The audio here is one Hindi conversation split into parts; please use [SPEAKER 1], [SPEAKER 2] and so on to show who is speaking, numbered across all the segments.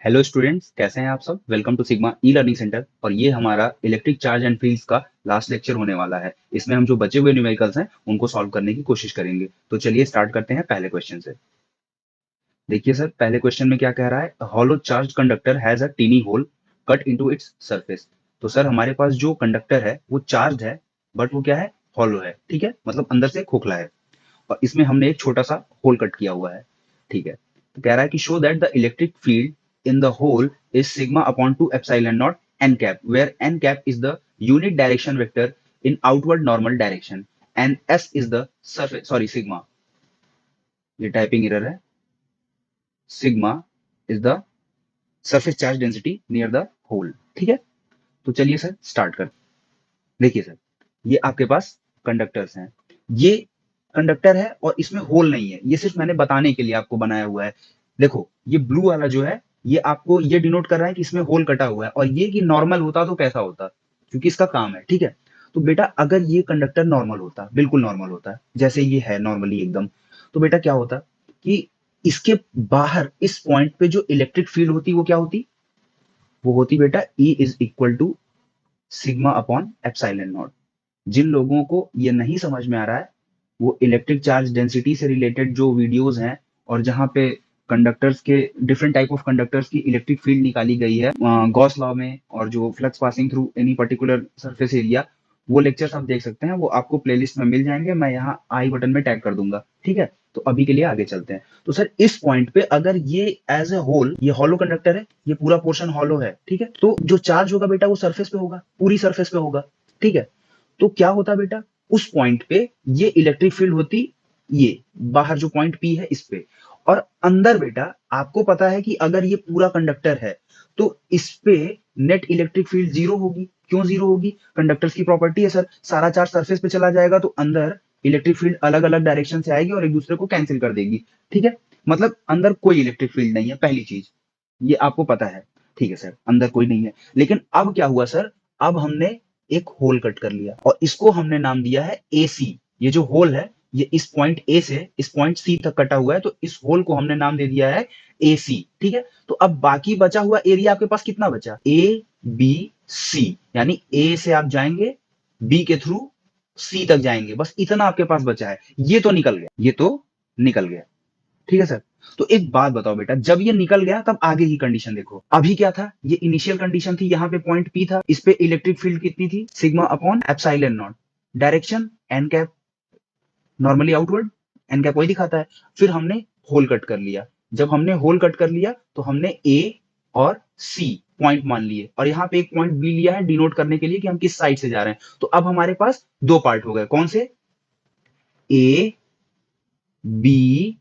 [SPEAKER 1] हेलो स्टूडेंट्स, कैसे हैं आप सब। Welcome to Sigma e learning centre. और ये हमारा इलेक्ट्रिक चार्ज एंड फील्ड्स का लास्ट लेक्चर होने वाला है। इसमें हम जो बचे हुए न्यूमेरिकल्स हैं उनको सॉल्व करने की कोशिश करेंगे। तो चलिए स्टार्ट करते हैं पहले क्वेश्चन से। देखिए सर, पहले क्वेश्चन में क्या कह रहा है, hollow charge conductor has a tiny hole cut into its surface. तो सर हमारे पास जो कंडक्टर है वो चार्ज है, बट वो क्या है, हॉलो है। ठीक है, मतलब अंदर से खोखला है। और इसमें हमने एक छोटा सा होल कट किया हुआ है। ठीक है, तो कह रहा है कि show that the electric field in the hole is sigma upon two epsilon naught n cap, where n cap is the unit direction vector in outward normal direction and s is the surface, sorry sigma, ये टाइपिंग एरर है। Sigma is the surface charge density near the hole. ठीक है, तो चलिए सर स्टार्ट कर। देखिए सर, ये आपके पास कंडक्टर्स हैं। ये कंडक्टर है और इसमें होल नहीं है, ये सिर्फ मैंने बताने के लिए आपको बनाया हुआ है। देखो ये ब्लू वाला जो है, ये आपको ये डिनोट कर रहा है कि इसमें होल कटा हुआ है। और ये कि नॉर्मल होता तो कैसा होता, क्योंकि इसका काम है। ठीक है, तो बेटा अगर ये कंडक्टर नॉर्मल होता, बिल्कुल नॉर्मल होता जैसे ये है नॉर्मली एकदम, तो बेटा क्या होता कि इसके बाहर इस पॉइंट पे जो इलेक्ट्रिक फील्ड होती वो क्या होती, वो होती बेटा E is equal to sigma upon epsilon naught. जिन लोगों को ये नहीं समझ में आ रहा है, वो इलेक्ट्रिक चार्ज डेंसिटी से रिलेटेड जो वीडियोस हैं और जहाँ पे कंडक्टर्स के डिफरेंट टाइप ऑफ कंडक्टर्स की इलेक्ट्रिक फील्ड निकाली गई है गॉस लॉ में, और जो flux passing through any particular surface area, वो लेक्चर्स आप देख सकते हैं। वो आपको प्लेलिस्ट में मिल जाएंगे, मैं यहाँ आई बटन में टैग कर दूंगा। ठीक है, तो अभी के लिए आगे चलते हैं। तो सर इस पॉइंट पे अगर ये एज ए होल, ये हॉलो कंडक्टर है, ये पूरा पोर्शन हॉलो है। ठीक है, तो जो चार्ज होगा बेटा वो सरफेस पे होगा, पूरी सरफेस पे होगा। ठीक है, तो क्या होता बेटा, उस पॉइंट पे ये इलेक्ट्रिक फील्ड होती, ये बाहर जो पॉइंट पी है इस पे। और अंदर बेटा आपको पता है कि अगर ये पूरा कंडक्टर है तो इस पे नेट इलेक्ट्रिक फील्ड जीरो होगी। क्यों जीरो होगी, कंडक्टर्स की प्रॉपर्टी है सर, सारा चार्ज सरफेस पे चला जाएगा तो अंदर इलेक्ट्रिक फील्ड अलग अलग डायरेक्शन से आएगी और एक दूसरे को कैंसिल कर देगी। ठीक है, मतलब अंदर कोई इलेक्ट्रिक फील्ड नहीं है, पहली चीज ये आपको पता है। ठीक है सर, अंदर कोई नहीं है। लेकिन अब क्या हुआ सर, अब हमने एक होल कट कर लिया और इसको हमने नाम दिया है ए सी। ये जो होल है, ये इस पॉइंट ए से इस पॉइंट सी तक कटा हुआ है, तो इस होल को हमने नाम दे दिया है ए सी। ठीक है, तो अब बाकी बचा हुआ एरिया आपके पास कितना बचा, ए बी सी, यानी ए से आप जाएंगे, बी के थ्रू सी तक जाएंगे, बस इतना आपके पास बचा है। ये तो निकल गया, ये तो निकल गया। ठीक है सर, तो एक बात बताओ बेटा, जब ये निकल गया तब आगे की कंडीशन देखो। अभी क्या था, ये इनिशियल कंडीशन थी, यहाँ पे पॉइंट पी था, इस पे इलेक्ट्रिक फील्ड कितनी थी, sigma upon epsilon naught, direction n cap, normally outward, n cap वही दिखाता है। फिर हमने होल कट कर लिया। जब हमने होल कट कर लिया तो हमने ए और सी पॉइंट मान लिए, और यहाँ पे एक पॉइंट बी लिया है डिनोट करने के लिए कि हम किस साइड से जा रहे हैं। तो अब हमारे पास दो पार्ट हो गए, कौन से, ए बी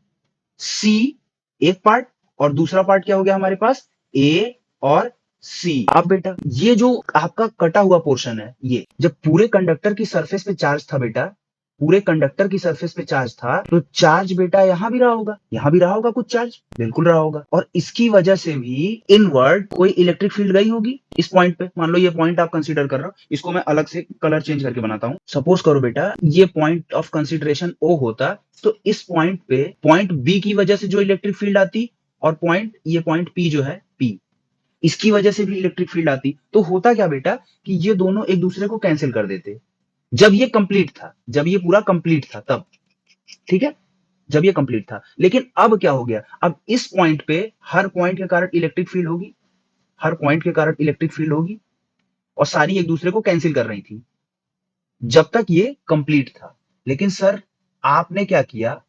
[SPEAKER 1] सी एक पार्ट, और दूसरा पार्ट क्या हो गया हमारे पास, ए और सी। अब बेटा ये जो आपका कटा हुआ पोर्शन है, ये जब पूरे कंडक्टर की सरफेस पे चार्ज था बेटा, पूरे कंडक्टर की सरफेस पे चार्ज था, तो चार्ज बेटा यहां भी रहा होगा, यहां भी रहा होगा कुछ चार्ज, बिल्कुल रहा होगा। और इसकी वजह से भी इनवर्ड कोई इलेक्ट्रिक फील्ड गई होगी इस पॉइंट पे। मान लो ये पॉइंट आप कंसीडर कर रहे हो, इसको मैं अलग से कलर चेंज करके बनाता हूं। सपोज करो बेटा ये पॉइंट ऑफ कंसिडरेशन ओ होता, तो इस पॉइंट पे पॉइंट बी की वजह से जो इलेक्ट्रिक फील्ड आती, और पॉइंट, ये पॉइंट पी जो है पी, इसकी वजह से भी इलेक्ट्रिक फील्ड आती, तो होता क्या बेटा कि ये दोनों एक दूसरे को कैंसिल कर देते, जब ये कंप्लीट था, जब ये पूरा कंप्लीट था तब। ठीक है, जब ये कंप्लीट था। लेकिन अब क्या हो गया, अब इस पॉइंट पे हर पॉइंट के कारण इलेक्ट्रिक फील्ड होगी, हर पॉइंट के कारण इलेक्ट्रिक फील्ड होगी, और सारी एक दूसरे को कैंसिल कर रही थी जब तक ये कंप्लीट था। लेकिन सर आपने क्या किया,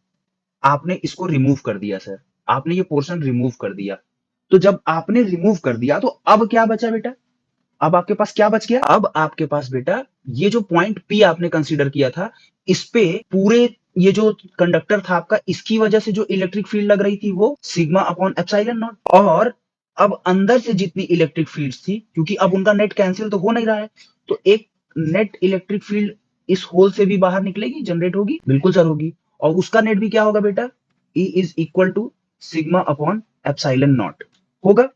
[SPEAKER 1] आपने इसको रिमूव कर दिया सर, आपने ये पोर्शन रिमूव कर दिया। तो जब आपने रिमूव कर दिया तो अब क्या बचा बेटा, अब आपके पास क्या बच गया, अब आपके पास बेटा ये जो पॉइंट पी आपने कंसीडर किया था, इस पे पूरे ये जो कंडक्टर था आपका, इसकी वजह से जो इलेक्ट्रिक फील्ड लग रही थी वो सिग्मा अपॉन एप्सिलॉन नॉट। और अब अंदर से जितनी इलेक्ट्रिक फील्ड्स थी, क्योंकि अब उनका नेट कैंसिल तो हो नहीं रहा है, तो एक नेट इलेक्ट्रिक फील्ड इस होल से भी बाहर निकलेगी, जनरेट होगी, बिल्कुल सर होगी। और उसका नेट भी क्या होगा बेटा, E is equal to sigma upon epsilon naught होगा।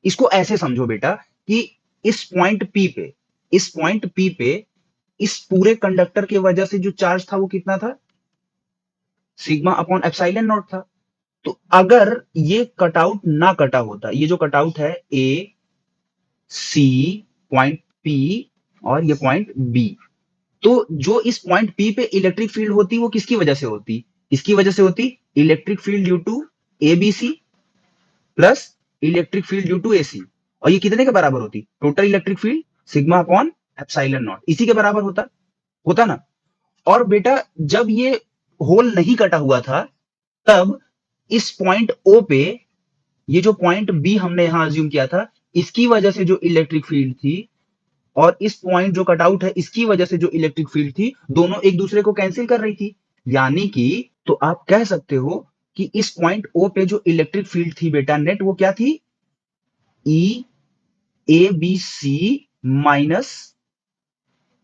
[SPEAKER 1] इसको ऐसे समझो बेटा कि इस पॉइंट पी पे, इस पॉइंट पी पे इस पूरे कंडक्टर की वजह से जो चार्ज था वो कितना था, सिग्मा अपॉन एप्सिलॉन नॉट था। तो अगर ये कटआउट ना कटा होता, ये जो कटआउट है ए सी पॉइंट पी और ये पॉइंट बी, तो जो इस पॉइंट पी पे इलेक्ट्रिक फील्ड होती वो किसकी वजह से होती? इसकी वजह से होती electric field due to ABC plus electric field due to AC. और ये कितने के बराबर होती? Total electric field sigma upon epsilon naught, इसी के बराबर होता होता ना। और बेटा जब ये होल नहीं कटा हुआ था, तब इस पॉइंट ओ पे ये जो पॉइंट बी हमने यहां अज्यूम किया था, इसकी वजह से जो इलेक्ट्रिक फील्ड थी और इस पॉइंट जो कट आउट है इसकी वजह से जो इलेक्ट्रिक फील्ड थी, दोनों एक दूसरे को कैंसिल कर रही थी। यानी कि तो आप कह सकते हो कि इस पॉइंट ओ पे जो इलेक्ट्रिक फील्ड थी बेटा नेट, वो क्या थी? E A B C minus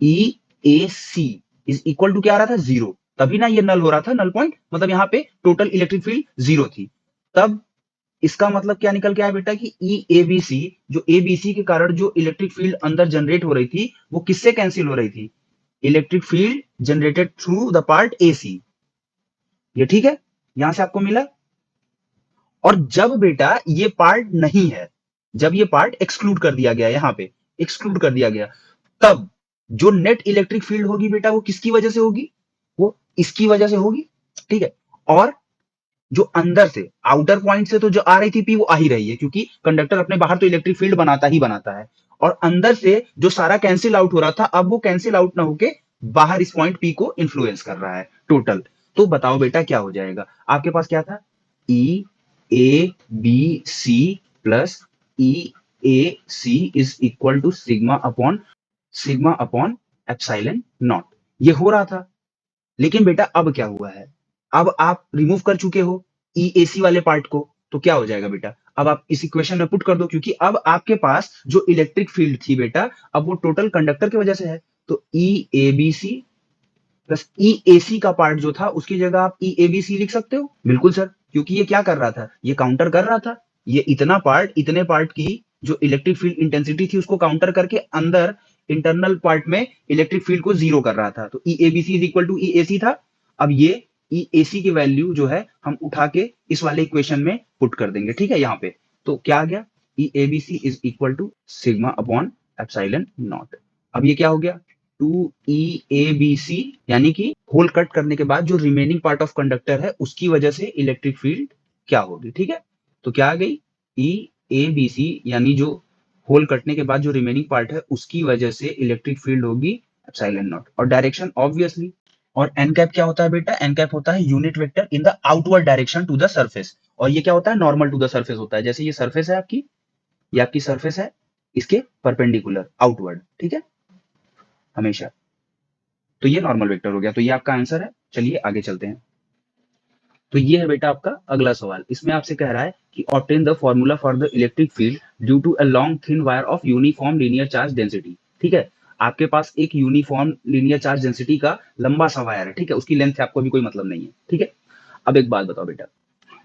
[SPEAKER 1] E A C is equal to क्या आ रहा था? जीरो। तभी ना ये नल हो रहा था, नल पॉइंट मतलब यहाँ पे टोटल इलेक्ट्रिक फील्ड जीरो थी। तब इसका मतलब क्या निकल के आया बेटा कि ई ए बी सी, जो ए बी सी के कारण जो इलेक्ट्रिक फील्ड अंदर जनरेट हो रही थी, वो किससे कैंसिल हो रही थी? Electric field generated through the part A C. ये ठीक है, यहां से आपको मिला। और जब बेटा ये पार्ट नहीं है, जब ये पार्ट एक्सक्लूड कर दिया गया, यहां पे एक्सक्लूड कर दिया गया, तब जो नेट इलेक्ट्रिक फील्ड होगी बेटा, वो किसकी वजह से होगी? वो इसकी वजह से होगी। ठीक है। और जो अंदर से आउटर पॉइंट से तो जो आ रही थी पी, वो आ ही रही है, क्योंकि कंडक्टर अपने बाहर तो इलेक्ट्रिक फील्ड बनाता ही बनाता है। और अंदर से जो सारा कैंसिल आउट हो रहा था, अब वो कैंसिल आउट ना होके बाहर इस पॉइंट पी को इन्फ्लुएंस कर रहा है टोटल। तो बताओ बेटा क्या हो जाएगा? आपके पास क्या था? E A B C plus E A C is equal to sigma upon epsilon naught. ये हो रहा था। लेकिन बेटा अब क्या हुआ है? अब आप रिमूव कर चुके हो ईएसी वाले पार्ट को, तो क्या हो जाएगा बेटा? अब आप इस इक्वेशन में पुट कर दो, क्योंकि अब आपके पास जो इलेक्ट्रिक फील्ड थी बेटा, अब वो टोटल कंडक्टर की वजह से है। तो E A B C plus E A सी का पार्ट जो था, उसकी जगह आप ई ए बी सी लिख सकते हो। बिल्कुल सर, क्योंकि ये क्या कर रहा था? ये काउंटर कर रहा था। ये इतने पार्ट की जो इलेक्ट्रिक फील्ड इंटेंसिटी थी, उसको काउंटर करके अंदर इंटरनल पार्ट में इलेक्ट्रिक फील्ड को जीरो कर रहा था। तो E A B C is equal to E A C था। अब ये ई ए सी की वैल्यू जो है, हम उठा के इस वाले इक्वेशन में पुट कर देंगे। ठीक है, यहाँ पे तो क्या आ गया? E A B C is equal to sigma upon epsilon naught. अब ये क्या हो गया? टू ई ए बी सी, यानी कि होल कट करने के बाद जो रिमेनिंग पार्ट ऑफ कंडक्टर है, उसकी वजह से इलेक्ट्रिक फील्ड क्या होगी। ठीक है, तो क्या आ गई? ई ए बी सी, यानी जो होल कटने के बाद जो रिमेनिंग पार्ट है, उसकी वजह से इलेक्ट्रिक फील्ड होगी एप्सिलॉन नॉट। और डायरेक्शन ऑब्वियसली, और एन कैप क्या होता है बेटा? एन कैप होता है unit vector in the outward direction to the surface. और ये क्या होता है? नॉर्मल टू द सरफेस होता है। जैसे ये सरफेस है आपकी, ये आपकी सरफेस है, इसके परपेंडिकुलर आउटवर्ड। ठीक है, हमेशा। तो ये नॉर्मल वेक्टर हो गया, तो ये आपका आंसर है। चलिए आगे चलते हैं। तो ये है बेटा आपका अगला सवाल। इसमें आपसे कह रहा है कि obtain the formula for the electric field due to a long thin wire of uniform linear charge density. ठीक है, आपके पास एक यूनिफॉर्म लीनियर चार्ज डेंसिटी का लंबा सा वायर है। ठीक है, उसकी लेंथ से आपको भी कोई मतलब नहीं है। ठीक है, अब एक बात बताओ बेटा,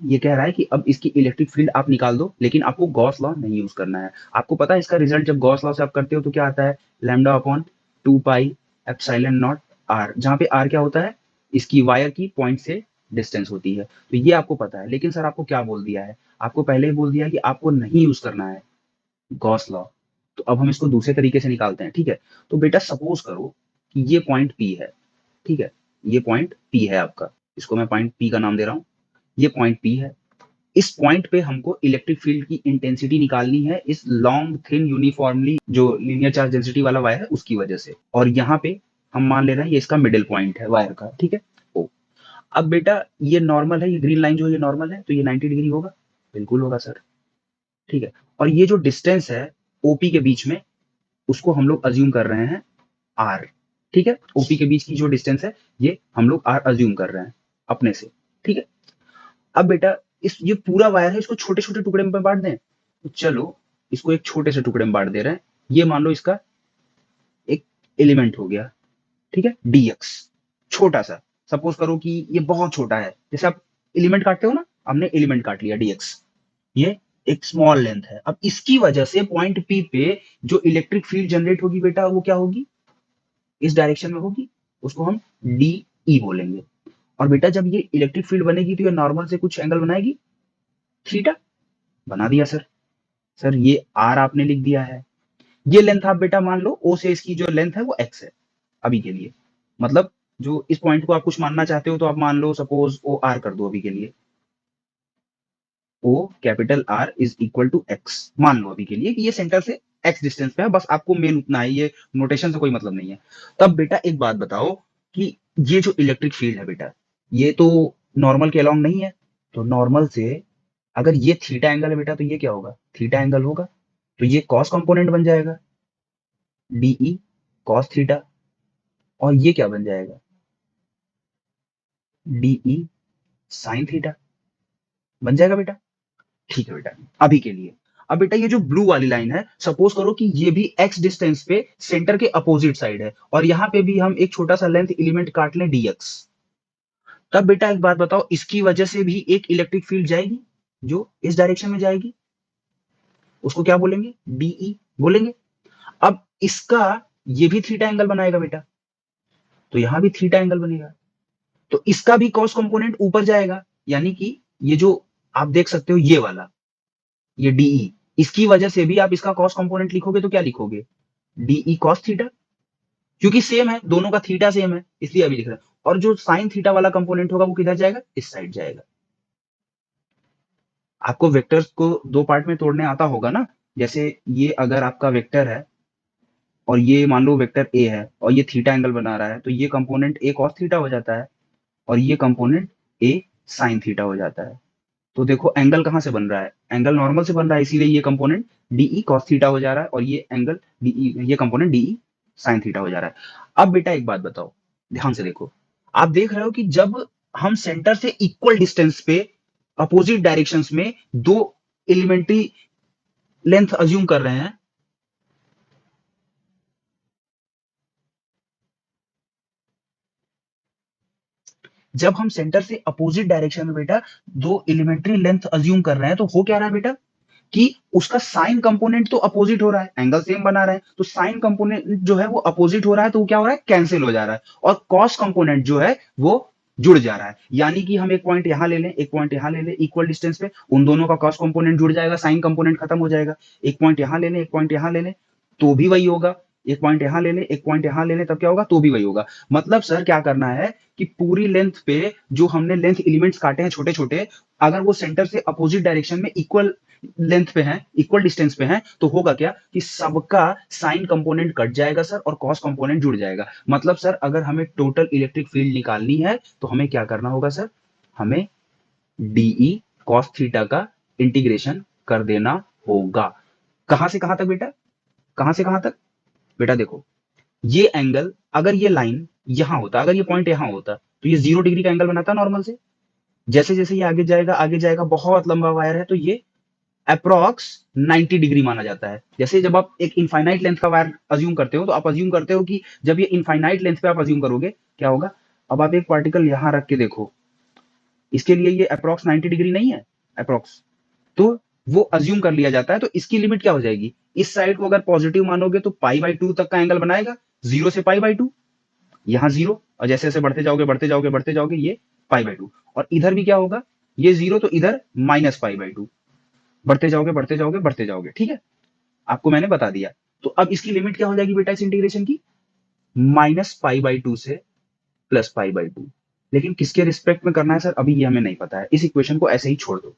[SPEAKER 1] ये कह रहा है कि अब इसकी इलेक्ट्रिक फील्ड आप निकाल दो, लेकिन आपको गॉस लॉ नहीं यूज करना है। आपको पता है इसका रिजल्ट जब गॉस लॉ से आप करते हो तो क्या आता है? Lambda upon 2 pi epsilon naught r, जहां पे आर क्या होता है? इसकी वायर की पॉइंट से डिस्टेंस होती है। तो ये आपको पता है, लेकिन सर आपको क्या बोल दिया है? आपको पहले ही बोल दिया है कि आपको नहीं यूज करना है गॉस लॉ। तो अब हम इसको दूसरे तरीके से निकालते हैं। ठीक है, तो बेटा सपोज करो कि ये पॉइंट पी है। ठीक है, ये पॉइंट पी है आपका, इसको मैं पॉइंट पी का नाम दे रहा हूं। ये पॉइंट पी है। इस पॉइंट पे हमको इलेक्ट्रिक फील्ड की इंटेंसिटी निकालनी है, इस लॉन्ग थिन यूनिफॉर्मली जो लीनियर चार्ज डेंसिटी वाला वायर है उसकी वजह से। और यहाँ पे हम मान ले रहे हैं ये इसका मिडिल पॉइंट है वायर का। ठीक है, ओ, अब बेटा ये नॉर्मल है, ये ग्रीन लाइन जो है ये नॉर्मल है, तो ये 90 डिग्री होगा। बिल्कुल होगा सर। ठीक है, और ये जो डिस्टेंस है ओपी के बीच में, उसको हम लोग अज्यूम कर रहे हैं आर। ठीक है, ओपी के बीच की जो डिस्टेंस है, ये हम लोग आर अज्यूम कर रहे हैं अपने से। ठीक है, अब बेटा इस ये पूरा वायर है, इसको छोटे छोटे टुकड़े में बांट दें। तो चलो इसको एक छोटे से टुकड़े में बांट दे रहे हैं। ये मान लो इसका एक एलिमेंट हो गया। ठीक है, डीएक्स, छोटा सा। सपोज करो कि ये बहुत छोटा है, जैसे आप एलिमेंट काटते हो ना, हमने एलिमेंट काट लिया डीएक्स। ये एक स्मॉल लेंथ है। अब इसकी वजह से पॉइंट पी पे जो इलेक्ट्रिक फील्ड जनरेट होगी बेटा, वो क्या होगी? इस डायरेक्शन में होगी। उसको हम डी ई बोलेंगे। और बेटा जब ये इलेक्ट्रिक फील्ड बनेगी तो ये नॉर्मल से कुछ एंगल बनाएगी, थीटा। बना दिया सर। सर ये आर आपने लिख दिया है, ये लेंथ आप बेटा मान लो ओ से इसकी जो लेंथ है वो एक्स है अभी के लिए। मतलब जो इस पॉइंट को आप कुछ मानना चाहते हो तो आप मान लो सपोज ओ आर कर दो अभी के लिए, oh capital r is equal to x मान लो अभी के लिए कि ये सेंटर से एक्स डिस्टेंस पे है, बस आपको मेन उतना है, ये नोटेशन से कोई मतलब नहीं है। तब बेटा एक बात बताओ कि ये जो इलेक्ट्रिक फील्ड है बेटा, ये तो नॉर्मल के अलोंग नहीं है, तो नॉर्मल से अगर ये थीटा एंगल है बेटा तो ये क्या होगा, थीटा एंगल होगा, तो ये कॉस कंपोनेंट बन जाएगा, डीई कॉस थीटा, और ये क्या बन जाएगा, डीई साइन थीटा बन जाएगा बेटा। ठीक है बेटा अभी के लिए। अब बेटा ये जो ब्लू वाली लाइन है, सपोज करो कि ये भी एक्स डिस्टेंस पे सेंटर के अपोजिट साइड है और यहाँ पे भी हम एक छोटा सा लेंथ एलिमेंट काट लें डीएक्स, तब बेटा एक बात बताओ, इसकी वजह से भी एक इलेक्ट्रिक फील्ड जाएगी जो इस डायरेक्शन में जाएगी, उसको क्या बोलेंगे, डीई बोलेंगे। अब इसका ये भी थीटा एंगल बनाएगा बेटा, तो यहां भी थीटा एंगल बनेगा, तो इसका भी कॉस कंपोनेंट ऊपर जाएगा, यानी कि ये जो आप देख सकते हो ये वाला, ये डीई, इसकी वजह से भी आप इसका कॉस कंपोनेंट लिखोगे तो क्या लिखोगे, डीई कॉस थीटा, क्योंकि सेम है दोनों का थीटा सेम है इसलिए अभी लिख रहे हैं। और जो साइन थीटा वाला कंपोनेंट होगा वो किधर जाएगा, इस साइड जाएगा। आपको वेक्टर्स को दो पार्ट में तोड़ने आता होगा ना, जैसे ये अगर आपका वेक्टर है और ये मान लो वेक्टर ए है और ये थीटा एंगल बना रहा है, तो ये कंपोनेंट ए कॉस थीटा हो जाता है और ये कंपोनेंट ए साइन थीटा हो जाता है। तो देखो एंगल कहां से बन रहा है, एंगल नॉर्मल से बन रहा है, इसीलिए ये कंपोनेंट डीई कॉस थीटा हो जा रहा है और ये एंगल डीई, ये कंपोनेंट डीई साइन थीटा हो जा रहा है। अब बेटा एक बात बताओ, ध्यान से देखो, आप देख रहे हो कि जब हम सेंटर से इक्वल डिस्टेंस पे अपोजिट डायरेक्शंस में दो एलिमेंट्री लेंथ अज्यूम कर रहे हैं, जब हम सेंटर से अपोजिट डायरेक्शन में बेटा दो एलिमेंट्री लेंथ अज्यूम कर रहे हैं, तो हो क्या रहा है बेटा कि उसका साइन कंपोनेंट तो अपोजिट हो रहा है, एंगल सेम बना रहे हैं, तो साइन कंपोनेंट जो है वो अपोजिट हो रहा है, तो वो क्या हो रहा है, कैंसिल हो जा रहा है, और कॉस कंपोनेंट जो है वो जुड़ जा रहा है। यानी कि हम एक पॉइंट यहां ले लें, एक पॉइंट यहां ले लें, इक्वल डिस्टेंस पे उन दोनों का कॉस कंपोनेंट जुड़ जाएगा, साइन कंपोनेंट खत्म हो जाएगा। एक पॉइंट यहां ले लें, एक पॉइंट यहां ले लें, तो भी वही होगा। एक पॉइंट यहां ले लें, एक पॉइंट यहां ले लें, तब क्या होगा, तो भी वही होगा। मतलब सर क्या करना है कि पूरी लेंथ पे जो हमने लेंथ एलिमेंट्स काटे हैं छोटे छोटे, अगर वो सेंटर से अपोजिट डायरेक्शन में इक्वल लेंथ पे है, इक्वल डिस्टेंस पे है, तो होगा क्या कि सबका साइन कंपोनेंट कट जाएगा सर और कॉस कंपोनेंट जुड़ जाएगा। मतलब सर अगर हमें टोटल इलेक्ट्रिक फील्ड निकालनी है तो हमें क्या करना होगा सर, हमें डीई कॉस थीटा का इंटीग्रेशन कर देना होगा। कहां से कहां तक बेटा, कहां से कहां तक, बेटा देखो ये एंगल, अगर ये लाइन यहां होता, अगर ये पॉइंट यहां होता, तो ये 0 डिग्री का एंगल बनाता नॉर्मल से। जैसे जैसे ये आगे जाएगा, बहुत लंबा वायर है, तो ये अप्रॉक्स 90 डिग्री माना जाता है। जैसे जब आप एक इनफाइनाइट लेंथ का वायर अज्यूम करते हो, तो आप अज्यूम करते हो कि जब ये इनफाइनाइट लेंथ पे आप अज्यूम करोगे क्या होगा। अब आप एक पार्टिकल यहां रख के देखो, इसके लिए ये अप्रॉक्स 90 डिग्री नहीं है, अप्रॉक्स, तो वो अज्यूम कर लिया जाता है। तो इसकी लिमिट क्या हो जाएगी, इस साइड को अगर पॉजिटिव मानोगे तो पाई/2 तक का एंगल बनाएगा, 0 से पाई/2, यहाँ 0, और जैसे जैसे बढ़ते जाओगे ये पाई/2, और इधर भी क्या होगा, ये 0 तो इधर -पाई/2, बढ़ते जाओगे, ठीक है, आपको मैंने बता दिया। तो अब इसकी लिमिट क्या हो जाएगी बेटा इस इंटीग्रेशन की, -पाई/2 से +पाई/2। लेकिन किसके रिस्पेक्ट में करना है सर, अभी ये हमें नहीं पता है, इस इक्वेशन को ऐसे ही छोड़ दो,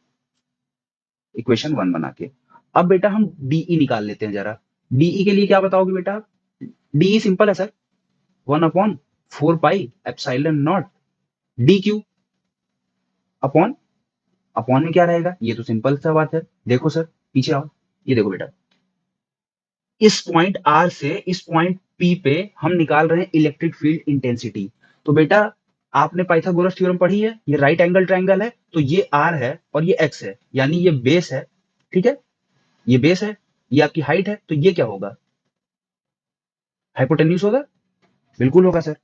[SPEAKER 1] इक्वेशन 1 बना के। अब बेटा हम डीई निकाल लेते हैं जरा। डीई के लिए क्या बताओगे बेटा, डीई सिंपल है सर, 1/4 पाई डी क्यू अपॉन, अपॉन में क्या रहेगा, ये तो सिंपल सा बात है, देखो सर पीछे आओ, ये देखो बेटा, इस पॉइंट आर से इस पॉइंट पी पे हम निकाल रहे हैं इलेक्ट्रिक फील्ड इंटेंसिटी। तो बेटा आपने पाइथागोरस थ्योरम पढ़ी है, ये राइट एंगल ट्रायंगल है, तो ये आर है और ये एक्स है, यानी ये बेस है, ठीक है, ये बेस है, ये आपकी हाइट है, तो ये क्या होगा, हाइपोटेन्यूज होगा, बिल्कुल होगा सर।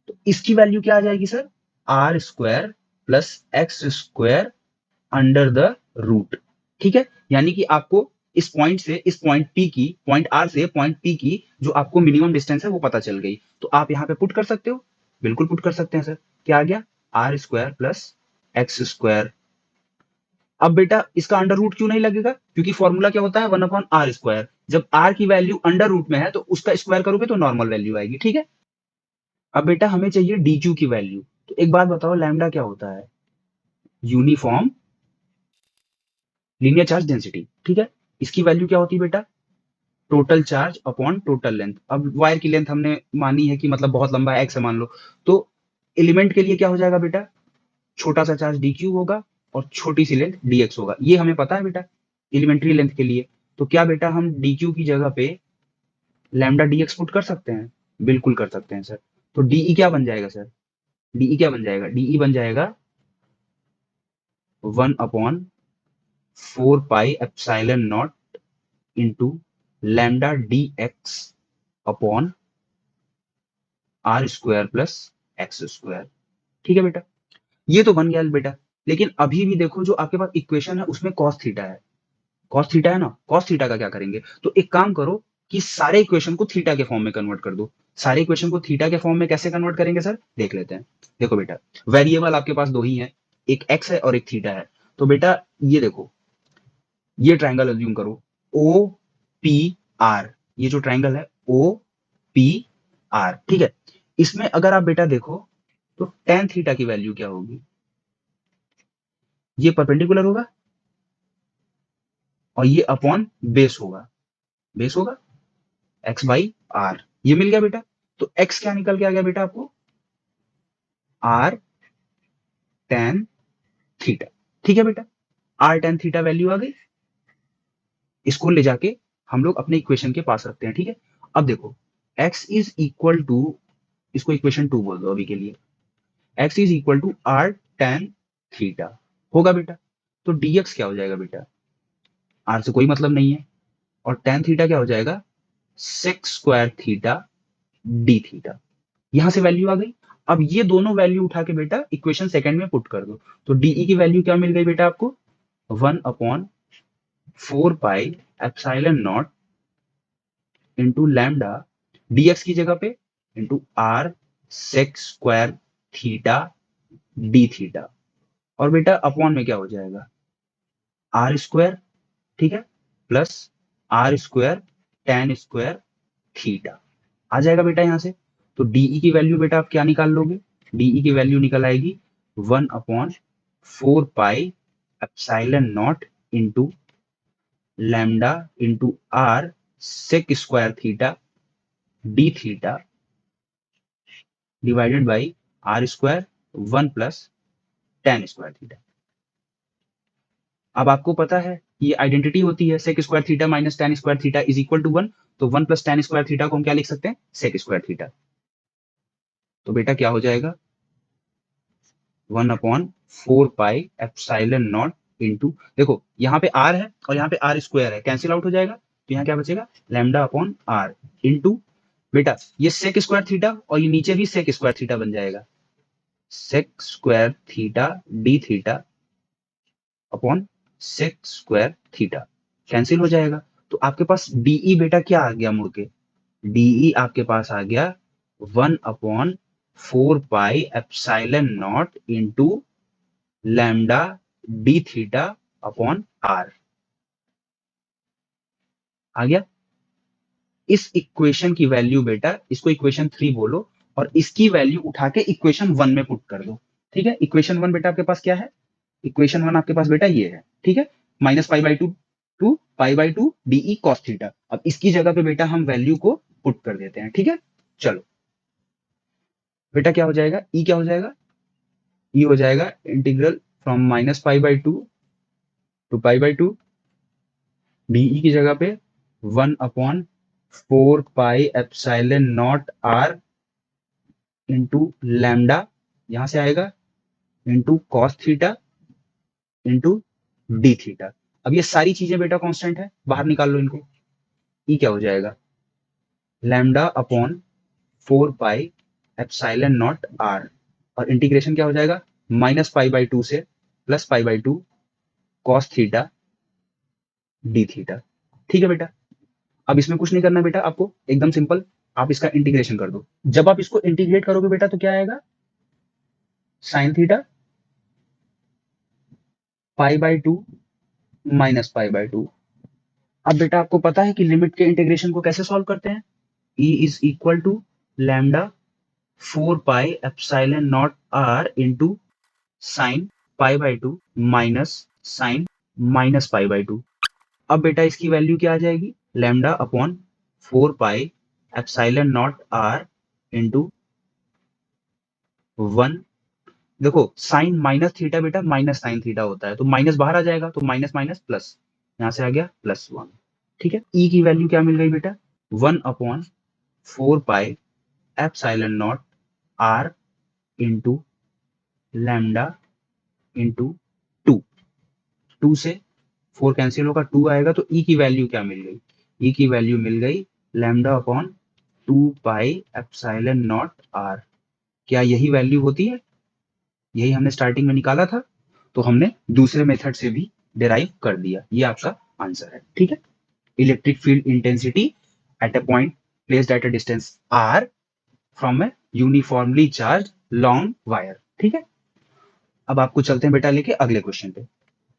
[SPEAKER 1] तो इसकी वैल्यू क्या आ जाएगी sir, R² + x² under the root, ठीक है। यानी कि आपको इस पॉइंट से इस पॉइंट पी की, पॉइंट आर से पॉइंट पी की जो आपको मिनिमम डिस्टेंस है वो पता चल गई, तो आप यहाँ पे पुट कर सकते हो, बिल्कुल पुट कर सकते हैं सर। क्या आ गया, r square plus x square. अब बेटा इसका अंडर रूट क्यों नहीं लगेगा, क्योंकि फॉर्मूला क्या होता है 1/r²। जब r की वैल्यू अंडर रूट में है तो उसका स्क्वायर करोगे तो नॉर्मल वैल्यू आएगी, ठीक है। अब बेटा हमें चाहिए dq की वैल्यू। तो एक बात बताओ, लैम्डा क्या होता है? यूनिफॉर्म लीनियर चार्ज डेंसिटी, ठीक है। इसकी वैल्यू क्या होती है बेटा? Total charge upon total length. अब वायर की लेंथ हमने मानी है कि मतलब बहुत लंबा है, एक्स है मान लो, तो एलिमेंट के लिए क्या हो जाएगा बेटा? छोटा सा चार्ज dq होगा और छोटी सी लेंथ dx होगा, ये हमें पता है बेटा एलिमेंट्री लेंथ के लिए। तो क्या बेटा हम dq की जगह पे लैम्डा dx पुट कर सकते हैं? बिल्कुल कर सकते हैं सर। तो de क्या बन जाएगा सर? de क्या बन जाएगा? de बन जाएगा 1/4 pi epsilon naught into lambda dx upon r² plus x²। ठीक है बेटा, ये तो बन गया बेटा। लेकिन अभी भी देखो जो आपके पास इक्वेशन है उसमें cos थीटा है। cos थीटा है ना, cos थीटा का क्या करेंगे? तो एक काम करो कि सारे इक्वेशन को थीटा के फॉर्म में कन्वर्ट कर दो। सारे इक्वेशन को थीटा के फॉर्म में कैसे कन्वर्ट करेंगे सर, देख लेते हैं। देखो बेटा, वेरिएबल आपके पास दो ही है, एक x है और एक थीटा है। तो बेटा ये देखो, ये ट्राइंगल अज्यूम करो ओ पी आर। ये जो ट्राइंगल है ओ पी आर, ठीक है। इसमें अगर आप बेटा देखो तो tan थीटा की वैल्यू क्या होगी? ये परपेंडिकुलर होगा और ये अपॉन बेस होगा। बेस होगा x बाई आर। ये मिल गया बेटा। तो x क्या निकल के आ गया बेटा आपको? r tan theta. ठीक है बेटा, r tan थीटा वैल्यू आ गई। इसको ले जाके हम लोग अपने इक्वेशन के पास रखते हैं, ठीक है। अब देखो x इज इक्वल टू, इसको इक्वेशन 2 बोल दो अभी के लिए। x is equal to r tan theta होगा बेटा। तो dx क्या हो जाएगा बेटा? r से कोई मतलब नहीं है, और tan थीटा क्या हो जाएगा? sec square theta d theta. यहां से वैल्यू आ गई। अब ये दोनों वैल्यू उठा के बेटा इक्वेशन सेकंड में पुट कर दो। तो डीई की वैल्यू क्या मिल गई बेटा आपको? 1/4 pi epsilon naught into lambda dx की जगह पे into r sec square theta d theta. और बेटा अपॉन में क्या हो जाएगा? आर स्क्वायर, ठीक है, plus R square tan square theta आ जाएगा बेटा यहां से। तो डीई की वैल्यू बेटा आप क्या निकाल लोगे? डीई की वैल्यू निकल आएगी 1/4 pi epsilon naught into lambda into r sec square theta d theta divided by r square 1 plus tan square theta. अब आपको पता है ये आइडेंटिटी होती है sec square theta minus tan square theta is equal to 1। तो 1 प्लस tan स्क्वायर थीटा को हम क्या लिख सकते हैं? Sec square theta. तो बेटा क्या हो जाएगा? 1/4 पाई एप्सिलॉन नॉट इंटू, देखो यहाँ पे आर है और यहाँ पे आर स्क्वायर है, कैंसिल आउट हो जाएगा। तो यहाँ क्या बचेगा? लैम्डा अपॉन आर इंटू बेटा ये सेक स्क्वायर थीटा और ये नीचे भी सेक स्क्वायर थीटा बन जाएगा। Sec square theta d theta upon sec square theta cancel हो जाएगा। तो आपके पास डीई बेटा क्या आ गया मुड़ के? डीई आपके पास आ गया 1/4 pi epsilon naught into lambda D theta upon R. आ गया। इस इक्वेशन की वैल्यू बेटा, इसको इक्वेशन 3 बोलो और इसकी वैल्यू उठा के इक्वेशन 1 में पुट कर दो। ठीक है, इक्वेशन 1 बेटा आपके पास क्या है? इक्वेशन 1 आपके पास बेटा ये है, ठीक है, -π/2 टू π/2 डीई कॉस थीटा। अब इसकी जगह पे बेटा हम वैल्यू को पुट कर देते हैं, ठीक है। चलो बेटा क्या हो जाएगा? ई क्या हो जाएगा? ई हो जाएगा इंटीग्रल फ्रॉम -π/2 टू π/2 डीई की जगह पे 1/4 pi epsilon naught r into lambda, यहां से आएगा into cos theta into d theta. अब ये सारी चीजें बेटा कांस्टेंट है, बाहर निकाल लो इनको। ई क्या हो जाएगा? Lambda upon 4 pi epsilon naught r, और इंटीग्रेशन क्या हो जाएगा? -π/2 से +π/2 कॉस थीटा डी थीटा। ठीक है बेटा, अब इसमें कुछ नहीं करना बेटा आपको, एकदम सिंपल। आप इसका इंटीग्रेशन कर दो। जब आप इसको इंटीग्रेट करोगे बेटा तो क्या आएगा? Sine theta pi by two minus pi by two. अब बेटा आपको पता है कि लिमिट के इंटीग्रेशन को कैसे सॉल्व करते हैं? E is equal to lambda 4 pi epsilon naught r into sine pi by two minus sine minus pi by two. अब बेटा इसकी वैल्यू क्या आ जाएगी? Lambda upon 4 pi epsilon naught r into 1। देखो साइन माइनस थीटा बेटा माइनस साइन थीटा होता है, तो माइनस बाहर आ जाएगा, तो माइनस माइनस प्लस, यहां से आ गया +1। ठीक है, ई की वैल्यू क्या मिल गई बेटा? 1/4 pi epsilon naught r into lambda into 2। 2 से 4 कैंसिल होगा, 2 आएगा, तो ई की वैल्यू क्या मिल गई? ई की वैल्यू मिल गई lambda upon 2 pi epsilon naught r। क्या यही वैल्यू होती है? यही हमने स्टार्टिंग में निकाला था, तो हमने दूसरे मेथड से भी डिराइव कर दिया। ये आपका आंसर है। ठीक है, electric field intensity at a point placed at a distance r from A uniformly charge long wire. ठीक है, अब आपको चलते हैं बेटा लेके अगले क्वेश्चन पे।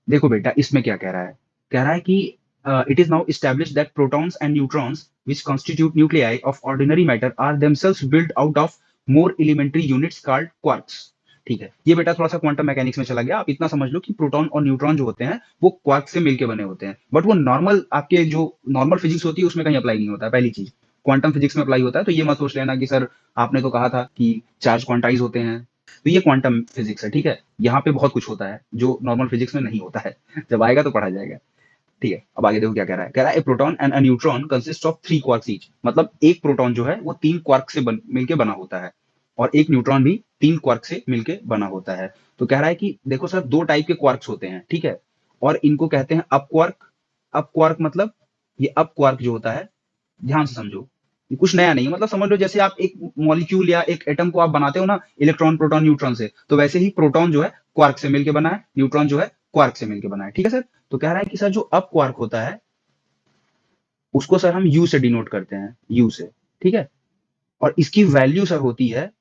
[SPEAKER 1] देखो बेटा इसमें क्या कह रहा है? कह रहा है कि it is now established that protons and neutrons which constitute nuclei of ordinary matter are themselves built out of more elementary units called quarks। ठीक है, ये बेटा थोड़ा सा क्वांटम मैकेनिक्स में चला गया। आप इतना समझ लो कि प्रोटॉन और न्यूट्रॉन जो होते हैं वो क्वार्क से मिलके बने होते हैं, बट वो नॉर्मल आपके जो नॉर्मल फिजिक्स होती है उसमें कहीं अप्लाई नहीं होता है। पहली चीज, क्वांटम फिजिक्स में अप्लाई होता है, तो ये मत सोच लेना कि सर आपने तो कहा था कि चार्ज क्वांटाइज होते हैं। तो ये क्वांटम फिजिक्स है। ठीक है, यहाँ पे बहुत कुछ होता है जो नॉर्मल फिजिक्स में नहीं होता है, जब आएगा तो पढ़ा जाएगा। ठीक है, अब आगे देखो क्या कह रहा है। कह रहा है a proton and a neutron consist of 3 quarks each. मतलब एक प्रोटॉन जो है वो 3 क्वार्क से मिलके बना होता है, और एक न्यूट्रॉन भी 3 क्वार्क से मिलके बना होता है। तो कह रहा है कि देखो सर 2 टाइप के क्वार्क्स होते हैं। ठीक है, और इनको कहते हैं अप क्वार्क। अप क्वार्क मतलब ये अप क्वार्क जो होता है, ध्यान से समझो, ये कुछ नया नहीं है। मतलब समझ लो जैसे आप एक मॉलिक्यूल या एक एटम को आप बनाते हो ना इलेक्ट्रॉन प्रोटॉन न्यूट्रॉन से, तो वैसे ही प्रोटॉन जो है क्वार्क से मिलके बना है, न्यूट्रॉन जो है क्वार्क से मिलके बना है। ठीक है सर, तो कह रहा है कि सर जो अप क्वार्क होता है उसको सर हम यू से डिनोट करते हैं, यू से। ठीक है, और इसकी वैल्यू सर होती है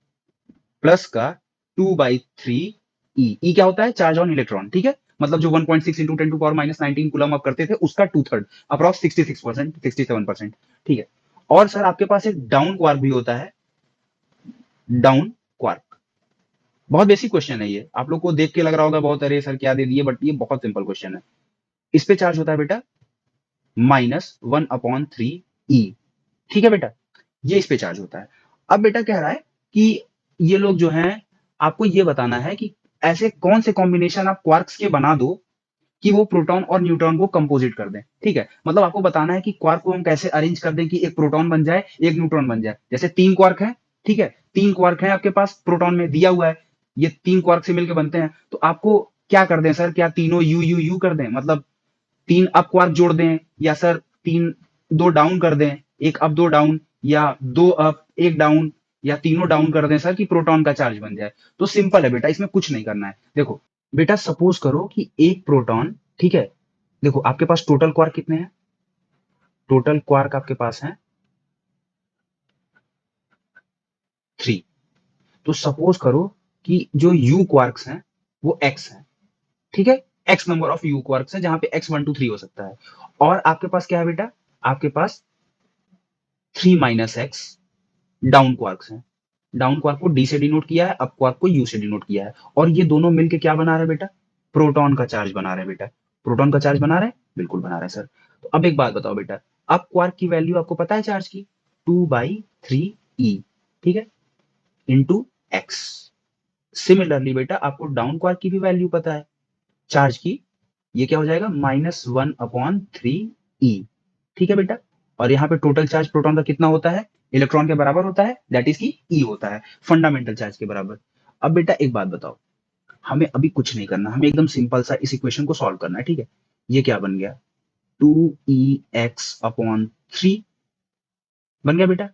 [SPEAKER 1] प्लस का 2/3 ई। ई क्या होता है? Charge on electron. ठीक है, मतलब जो 1.6 इंटू 10⁻⁻19 कूलम आप करते थे उसका 2/3, अप्रॉक्स 66%, 67%। ठीक है, और सर आपके पास एक डाउन क्वार्क भी होता है, डाउन क्वार्क। बहुत बेसिक क्वेश्चन है ये, आप लोग को देख के लग रहा होगा बहुत अरे सर क्या दे दिए, बट ये बहुत सिंपल क्वेश्चन है। इस पे चार्ज होता है बेटा -1/3 ई। ठीक है बेटा, ये इस पे चार्ज होता है। अब बेटा कह रहा है कि ये लोग जो हैं, आपको ये बताना है कि ऐसे कौन से कॉम्बिनेशन आप क्वार्क्स के बना दो कि वो प्रोटॉन और न्यूट्रॉन को कंपोजिट कर दें। ठीक है, मतलब आपको बताना है कि क्वार्क को हम कैसे अरेंज कर दें कि एक प्रोटॉन बन जाए एक न्यूट्रॉन बन जाए। जैसे 3 क्वार्क है, ठीक है, 3 क्वार्क है आपके पास, प्रोटॉन में दिया हुआ है, ये 3 क्वार्क से मिलकर बनते हैं, तो आपको क्या कर दें सर? क्या तीनों यू यू यू कर दें, मतलब 3 अप क्वार्क जोड़ दें, या सर 3 2 डाउन कर दें, एक अप 2 डाउन, या 2 अप 1 डाउन, या तीनों डाउन कर दें सर कि प्रोटॉन का चार्ज बन जाए? तो सिंपल है बेटा, इसमें कुछ नहीं करना है। देखो बेटा सपोज करो कि एक प्रोटॉन, ठीक है, देखो आपके पास टोटल क्वार्क कितने हैं? टोटल क्वार्क आपके पास हैं 3। तो सपोज करो कि जो यू क्वार्क्स हैं वो एक्स हैं। ठीक है, x number of you quarks है, जहां पे एक्स 1 2 3 हो सकता है। और आपके पास क्या है बेटा? आपके पास 3 - एक्स डाउन क्वार्क्स हैं। डाउन क्वार्क को डी से डिनोट किया है, अप क्वार्क को यू से डिनोट किया है, और ये दोनों मिलके क्या बना रहे हैं बेटा? प्रोटॉन का चार्ज बना रहे हैं बेटा। प्रोटॉन का चार्ज बना रहे हैं, बिल्कुल बना रहे हैं सर। तो अब एक बात बताओ बेटा, अप क्वार्क की वैल्यू आपको पता है चार्ज की? 2/3 ई। ठीक है, इंटू एक्स। सिमिलरली बेटा आपको डाउन क्वार्क की भी वैल्यू पता है चार्ज की, ये क्या हो जाएगा? -1/3 ई। ठीक है बेटा, और यहाँ पे टोटल चार्ज प्रोटॉन का कितना होता है? इलेक्ट्रॉन के बराबर होता है, दैट इज की ई होता है, फंडामेंटल चार्ज के बराबर। अब बेटा एक बात बताओ, हमें अभी कुछ नहीं करना, हमें एकदम सिंपल सा इस इक्वेशन को सॉल्व करना है। ठीक है, ये क्या बन गया? 2ex/3 बन गया बेटा।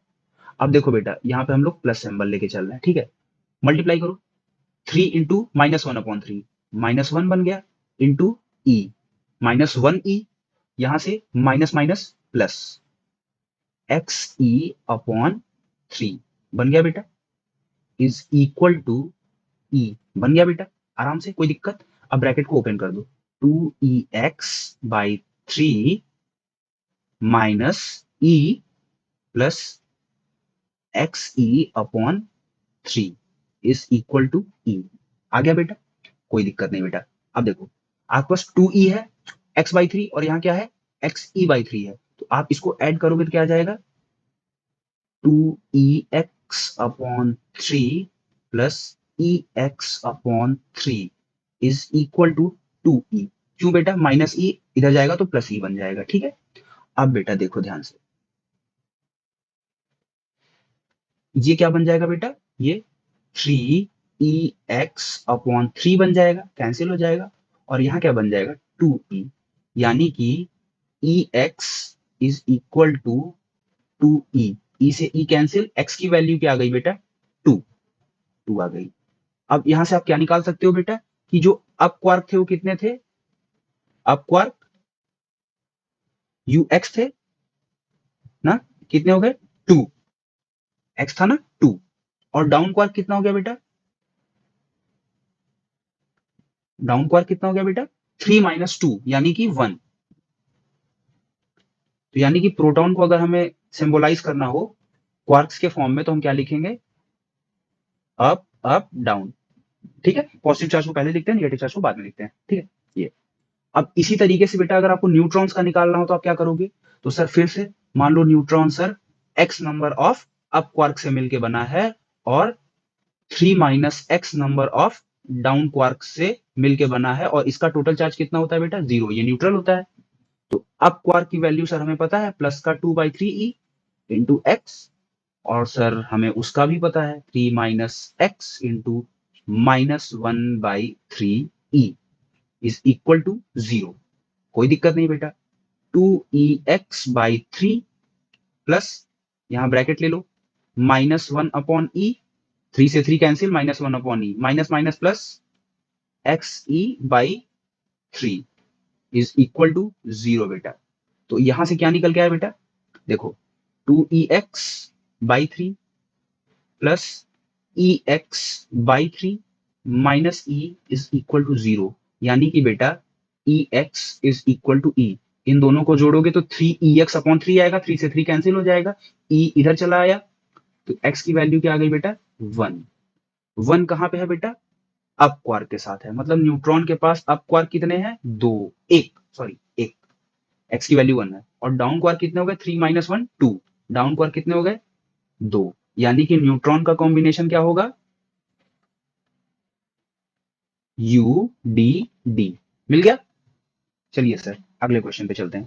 [SPEAKER 1] अब देखो बेटा यहाँ पे हम लोग प्लस सिंबल लेके चल रहे हैं। ठीक है, मल्टीप्लाई करो, 3 इंटू -1/3, -1 बन गया, इंटू ई, -1e, यहां से माइनस माइनस प्लस, XE/3 बन गया बेटा, इज इक्वल टू ई। बन गया बेटा आराम से, कोई दिक्कत। अब ब्रैकेट को ओपन कर दो, 2e(x/3 minus e plus xe/3 is equal to e। आ गया बेटा, कोई दिक्कत नहीं बेटा। अब देखो आपके पास 2e है x/3 और यहाँ क्या है xe/3 है, तो आप इसको ऐड करोगे तो क्या आ जाएगा 2ex/3 plus ex/3 is equal to 2e। क्यों बेटा, माइनस e इधर जाएगा तो प्लस e बन जाएगा, ठीक है। अब बेटा देखो ध्यान से, ये क्या बन जाएगा बेटा, ये 3ex/3 बन जाएगा, कैंसिल हो जाएगा। और यहाँ क्या बन जाएगा 2e, यानी कि ex is equal to 2e। e से e कैंसिल, x की वैल्यू क्या आ गई बेटा 2, 2 आ गई। अब यहां से आप क्या निकाल सकते हो बेटा कि जो अप क्वार्क थे वो कितने थे, अप क्वार्क ux थे ना, कितने हो गए 2, x था ना 2, और डाउन क्वार्क कितना हो गया बेटा, डाउन क्वार्क कितना हो गया बेटा 3 माइनस 2 यानी कि 1। तो यानी कि प्रोटॉन को अगर हमें सिंबलाइज करना हो क्वार्क्स के फॉर्म में तो हम क्या लिखेंगे, अप अप डाउन, ठीक है। पॉजिटिव चार्ज को पहले लिखते हैं, नेगेटिव चार्ज को बाद में लिखते हैं, ठीक है ये। अब इसी तरीके से बेटा अगर आपको न्यूट्रॉन्स का निकालना हो तो आप क्या करोगे, तो सर फिर से मान लो neutron sir x number of up quark से मिलके बना है और 3 minus x number of down quark से मिलके बना है, और इसका टोटल चार्ज कितना होता है बेटा 0, ये न्यूट्रल होता है। तो अप क्वार्क की वैल्यू सर हमें पता है प्लस का 2/3e इंटू एक्स, और सर हमें उसका भी पता है 3 minus x into -1/3e is equal to 0। कोई दिक्कत नहीं बेटा, 2ex/3 प्लस यहां ब्रैकेट ले लो -1/e, 3 से 3 cancel, -1/e, minus minus plus xe/3 is equal to 0 बेटा। तो यहां से क्या निकल के आया बेटा, देखो 2ex/3 plus ex/3 minus e is equal to 0, यानी कि बेटा ex is equal to e। इन दोनों को जोड़ोगे तो 3ex/3 आएगा, 3 से 3 कैंसिल हो जाएगा, e इधर चला आया, तो x की वैल्यू क्या आ गई बेटा 1। 1 कहां पे है बेटा, अप क्वार्क के साथ है, मतलब न्यूट्रॉन के पास अप क्वार्क कितने हैं, दो, एक, सॉरी एक, x की वैल्यू 1 है। और डाउन क्वार्क कितने हो गए 3 माइनस 1 2, डाउन क्वार्क कितने हो गए 2, यानी कि न्यूट्रॉन का कॉम्बिनेशन क्या होगा UDD। मिल गया। चलिए सर अगले क्वेश्चन पे चलते हैं।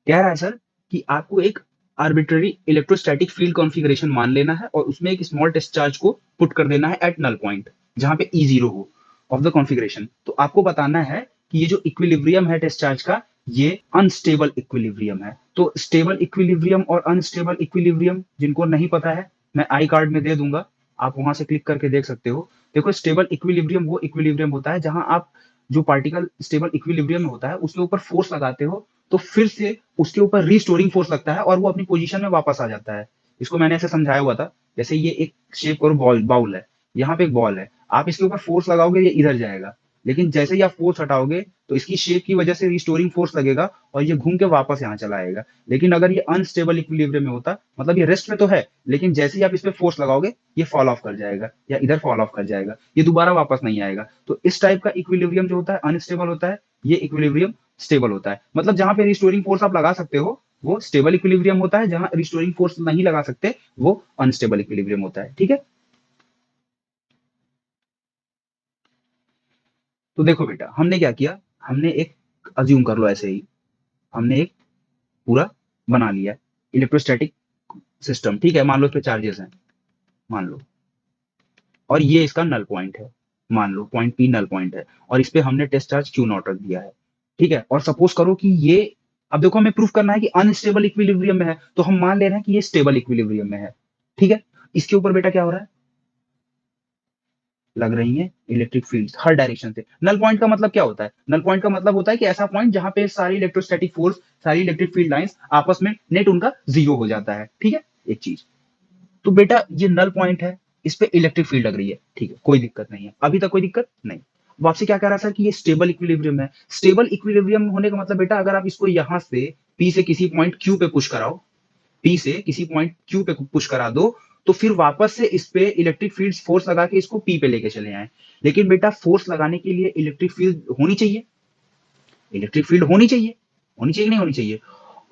[SPEAKER 1] कह रहा है सर कि आपको एक आर्बिट्ररी इलेक्ट्रोस्टैटिक फील्ड कॉन्फ़िगरेशन मान लेना है और उसमें एक स्मॉल टेस्ट चार्ज को पुट कर देना है एट नल पॉइंट जहां पे E0 हो ऑफ द कॉन्फ़िगरेशन। तो आपको बताना है कि ये जो इक्विलिब्रियम है टेस्ट चार्ज का, ये अनस्टेबल इक्विलिब्रियम है। तो स्टेबल इक्विलिब्रियम और अनस्टेबल इक्विलिब्रियम जिनको नहीं पता है मैं आई कार्ड में दे दूंगा, आप वहां से क्लिक करके देख सकते हो। देखो स्टेबल इक्विलिब्रियम वो इक्विलिब्रियम होता है जहां आप जो पार्टिकल स्टेबल इक्विलिब्रियम में होता है उसके ऊपर फोर्स लगाते हो तो फिर से उसके ऊपर रिस्टोरिंग फोर्स लगता है और वो अपनी पोजीशन में वापस आ जाता है। इसको मैंने ऐसे समझाया हुआ था, जैसे ये एक शेप करो बॉल, बाउल है, यहाँ पे एक बॉल है, आप इसके ऊपर फोर्स लगाओगे ये इधर जाएगा, लेकिन जैसे ही आप फोर्स हटाओगे तो इसकी शेप की वजह से रिस्टोरिंग फोर्स लगेगा और ये घूम के वापस यहाँ चला आएगा। लेकिन अगर ये अनस्टेबल इक्विलिब्रियम में होता, मतलब ये रेस्ट में तो है लेकिन जैसे ही आप इस पे फोर्स लगाओगे ये फॉल ऑफ कर जाएगा या इधर फॉल ऑफ कर जाएगा, ये दोबारा वापस नहीं आएगा। तो इस टाइप का इक्विलिब्रियम जो होता है अनस्टेबल होता है, ये इक्विलिब्रियम स्टेबल होता है। मतलब जहां पे रिस्टोरिंग फोर्स आप लगा सकते हो वो स्टेबल इक्विलिब्रियम होता है, जहां रिस्टोरिंग फोर्स नहीं लगा सकते वो अनस्टेबल इक्विलिब्रियम होता है, ठीक है। तो देखो बेटा हमने क्या किया, हमने एक अज्यूम कर लो ऐसे ही, हमने एक पूरा बना लिया इलेक्ट्रोस्टैटिक सिस्टम, ठीक है। मान लो इस पे चार्जेस हैं, मान लो, और ये इसका नल पॉइंट है, मान लो पॉइंट P नल पॉइंट है, और इस पे हमने टेस्ट चार्ज Q नॉट रख दिया है, ठीक है। और सपोज करो कि ये, अब देखो हमें प्रूफ करना है कि अनस्टेबल इक्विलिब्रियम में है, तो हम मान ले रहे हैं कि ये स्टेबल इक्विलिब्रियम में है, ठीक है। इसके ऊपर बेटा क्या हो रहा है, लग रही है इलेक्ट्रिक फील्ड हर डायरेक्शन से। नल पॉइंट का मतलब क्या होता है, नल पॉइंट का मतलब होता है कि ऐसा पॉइंट जहां पे सारी इलेक्ट्रोस्टैटिक फोर्स, सारी इलेक्ट्रिक फील्ड लाइंस आपस में नेट उनका जीरो हो जाता है, ठीक है। एक चीज, तो बेटा ये नल पॉइंट है, इस पे इलेक्ट्रिक फील्ड लग रही है, ठीक है, कोई दिक्कत नहीं है, अभी तक कोई दिक्कत नहीं। वो आपसे क्या कह रहा है सर कि ये स्टेबल इक्विलिब्रियम है। स्टेबल इक्विलिब्रियम होने का मतलब बेटा, अगर आप इसको यहां से पी से किसी पॉइंट क्यू पे पुश कराओ, पी से किसी पॉइंट क्यू पे पुश करा दो, तो फिर वापस से इस पे इलेक्ट्रिक फील्ड फोर्स लगा के इसको पी पे लेके चले आए। लेकिन बेटा फोर्स लगाने के लिए इलेक्ट्रिक फील्ड होनी चाहिए, इलेक्ट्रिक फील्ड होनी चाहिए, होनी चाहिए नहीं होनी चाहिए।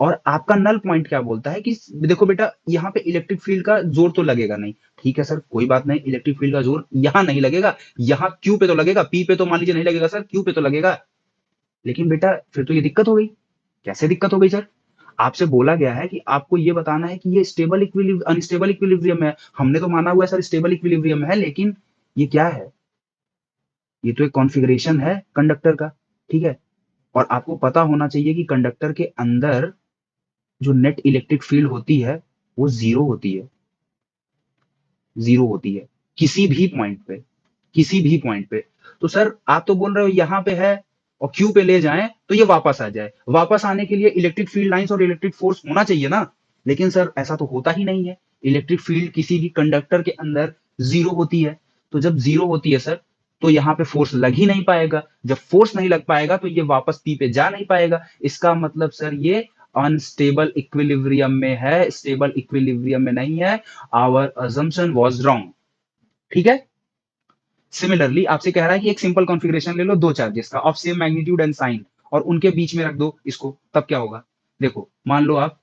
[SPEAKER 1] और आपका नल पॉइंट क्या बोलता है कि देखो बेटा, यहाँ पे इलेक्ट्रिक फील्ड का जोर तो लगेगा नहीं, ठीक है सर, कोई बात नहीं, इलेक्ट्रिक फील्ड का जोर यहाँ नहीं लगेगा, यहाँ क्यू पे तो लगेगा, पी पे तो मान लीजिए नहीं लगेगा सर, क्यू पे तो लगेगा। लेकिन बेटा फिर तो ये दिक्कत हो गई। कैसे दिक्कत हो गई सर? आपसे बोला गया है कि आपको ये बताना है कि ये स्टेबल इक्विलिब्रियम अनस्टेबल इक्विलिब्रियम है। हमने तो माना हुआ है सर स्टेबल इक्विलिब्रियम है, लेकिन ये क्या है? ये तो एक कॉन्फ़िगरेशन है कंडक्टर का, ठीक है? और आपको पता होना चाहिए कि कंडक्टर के अंदर जो नेट इलेक्ट्रिक फील्ड होती है वो जीरो होती है, जीरो होती है किसी भी पॉइंट पे, किसी भी पॉइंट पे। तो सर आप तो बोल रहे हो यहाँ पे है और क्यू पे ले जाएं तो ये वापस आ जाए, वापस आने के लिए इलेक्ट्रिक फील्ड लाइंस और इलेक्ट्रिक फोर्स होना चाहिए ना। लेकिन सर ऐसा तो होता ही नहीं है, इलेक्ट्रिक फील्ड किसी भी कंडक्टर के अंदर जीरो होती है। तो जब जीरो होती है सर, तो यहाँ पे फोर्स लग ही नहीं पाएगा, जब फोर्स नहीं लग पाएगा तो ये वापस पी पे जा नहीं पाएगा। इसका मतलब सर ये अनस्टेबल इक्विलिब्रियम में है, स्टेबल इक्विलिब्रियम में नहीं है। आवर अजम्पशन वाज रॉन्ग, ठीक है। सिमिलरली आपसे कह रहा है कि एक सिंपल कॉन्फ़िगरेशन ले लो दो चार्जेस का of same magnitude and sign, और उनके बीच में रख दो इसको, तब क्या होगा? देखो मान लो आप,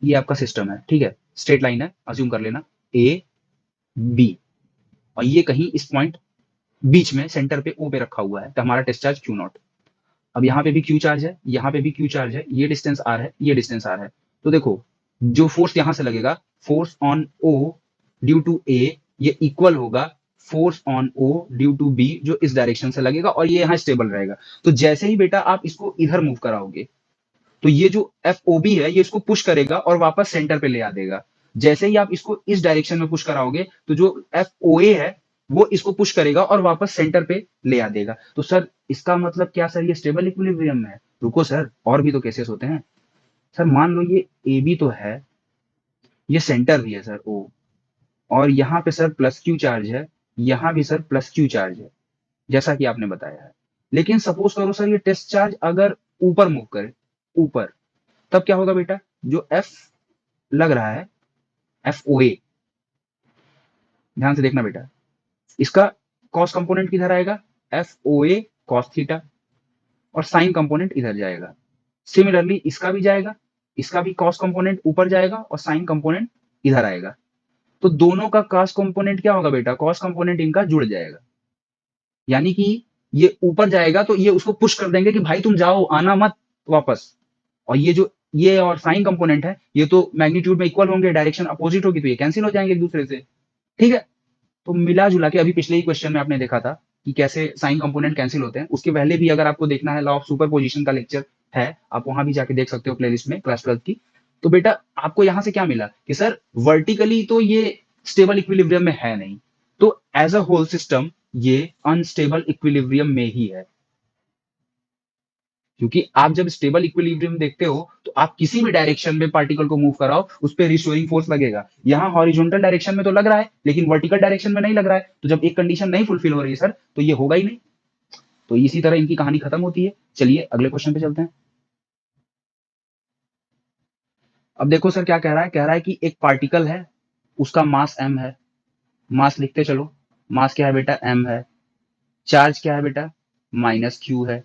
[SPEAKER 1] ये आपका सिस्टम है, ठीक है, स्ट्रेट लाइन है, अज्यूम कर लेना ए बी, और ये कहीं इस पॉइंट बीच में सेंटर पे ओ पे रखा हुआ है, तो हमारा टेस्ट चार्ज क्यू नॉट। अब यहाँ पे भी क्यू चार्ज है, यहाँ पे भी क्यू चार्ज है, ये डिस्टेंस आर है, ये डिस्टेंस आर है। तो देखो जो फोर्स यहां से लगेगा, force on O due to A, ये इक्वल होगा force on O due to B जो इस डायरेक्शन से लगेगा, और ये यहाँ स्टेबल रहेगा। तो जैसे ही बेटा आप इसको इधर मूव कराओगे, तो ये जो एफ ओ बी है ये इसको पुश करेगा और वापस सेंटर पे ले आ देगा। जैसे ही आप इसको इस डायरेक्शन में पुश कराओगे, तो जो एफ ओ ए है वो इसको पुश करेगा और वापस सेंटर पे ले आ देगा। तो सर इसका मतलब क्या सर, ये स्टेबल इक्विलिब्रियम में है? रुको सर, और भी तो केसेस होते हैं। सर मान लो ये ए बी तो है, ये सेंटर भी है सर ओ, और यहाँ पे सर प्लस क्यू चार्ज है, यहाँ भी सर प्लस क्यू चार्ज है, जैसा कि आपने बताया है। लेकिन सपोज करो सर ये टेस्ट चार्ज अगर ऊपर मूव करे, ऊपर, तब क्या होगा बेटा? जो एफ लग रहा है, एफ ओ ए, ध्यान से देखना बेटा, इसका कॉस कंपोनेंट किधर आएगा? एफ ओ ए कॉस थीटा, और साइन कंपोनेंट इधर जाएगा। सिमिलरली इसका भी जाएगा, इसका भी कॉस कंपोनेंट ऊपर जाएगा और साइन कंपोनेंट इधर आएगा। तो दोनों का कॉस कंपोनेंट क्या होगा बेटा? कॉस कंपोनेंट इनका जुड़ जाएगा, यानी कि ये ऊपर जाएगा तो ये उसको पुश कर देंगे कि भाई तुम जाओ, आना मत वापस। और ये जो ये और साइन कंपोनेंट है, ये तो मैग्नीट्यूड में इक्वल होंगे, डायरेक्शन अपोजिट होगी, तो ये कैंसिल हो जाएंगे एक दूसरे से, ठीक है। तो मिला जुला के अभी पिछले ही क्वेश्चन में आपने देखा था कि कैसे साइन कंपोनेंट कैंसिल होते हैं। उसके पहले भी अगर आपको देखना है, लॉ ऑफ सुपरपोजिशन का लेक्चर है, आप वहां भी जाके देख सकते हो प्लेलिस्ट में क्लास 12 की। तो बेटा आपको यहां से क्या मिला कि सर वर्टिकली तो ये स्टेबल इक्विलिब्रियम में है नहीं, तो एज अ होल सिस्टम ये अनस्टेबल इक्विलिब्रियम में ही है। क्योंकि आप जब स्टेबल इक्विलिब्रियम देखते हो तो आप किसी भी डायरेक्शन में पार्टिकल को मूव कराओ, उस पर रिस्टोरिंग फोर्स लगेगा। यहाँ हॉरिजॉन्टल डायरेक्शन में तो लग रहा है, लेकिन वर्टिकल डायरेक्शन में नहीं लग रहा है। तो जब एक कंडीशन नहीं फुलफिल हो रही है सर, तो ये होगा ही नहीं। तो इसी तरह इनकी कहानी खत्म होती है। चलिए अगले क्वेश्चन पे चलते हैं। अब देखो सर क्या कह रहा है, कह रहा है कि एक पार्टिकल है, उसका मास m है। मास लिखते चलो, मास क्या है बेटा? m है। चार्ज क्या है बेटा? माइनस क्यू है।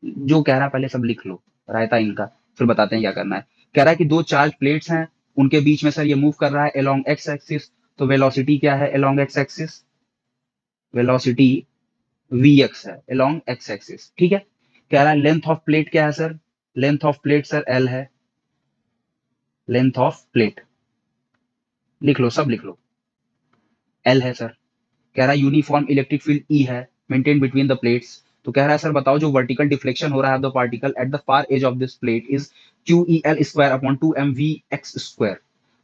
[SPEAKER 1] जो कह रहा है पहले सब लिख लो, रायता इनका, फिर बताते हैं क्या करना है। कह रहा है कि दो चार्ज प्लेट्स हैं, उनके बीच में सर ये मूव कर रहा है अलोंग एक्स एक्सिस। तो वेलोसिटी क्या है along x axis? Velocity vx है अलोंग एक्स एक्सिस, ठीक है। कह रहा है लेंथ ऑफ प्लेट क्या है sir? Length of plate sir l है। लेंथ ऑफ प्लेट लिख लो, सब लिख लो, l है सर। कह रहा है यूनिफॉर्म इलेक्ट्रिक फील्ड E है, मेंटेन बिटवीन द प्लेट्स। तो कह रहा है सर बताओ जो वर्टिकल डिफ्लेक्शन हो रहा है the particle at the far edge of this plate is QEL square upon 2mvx square.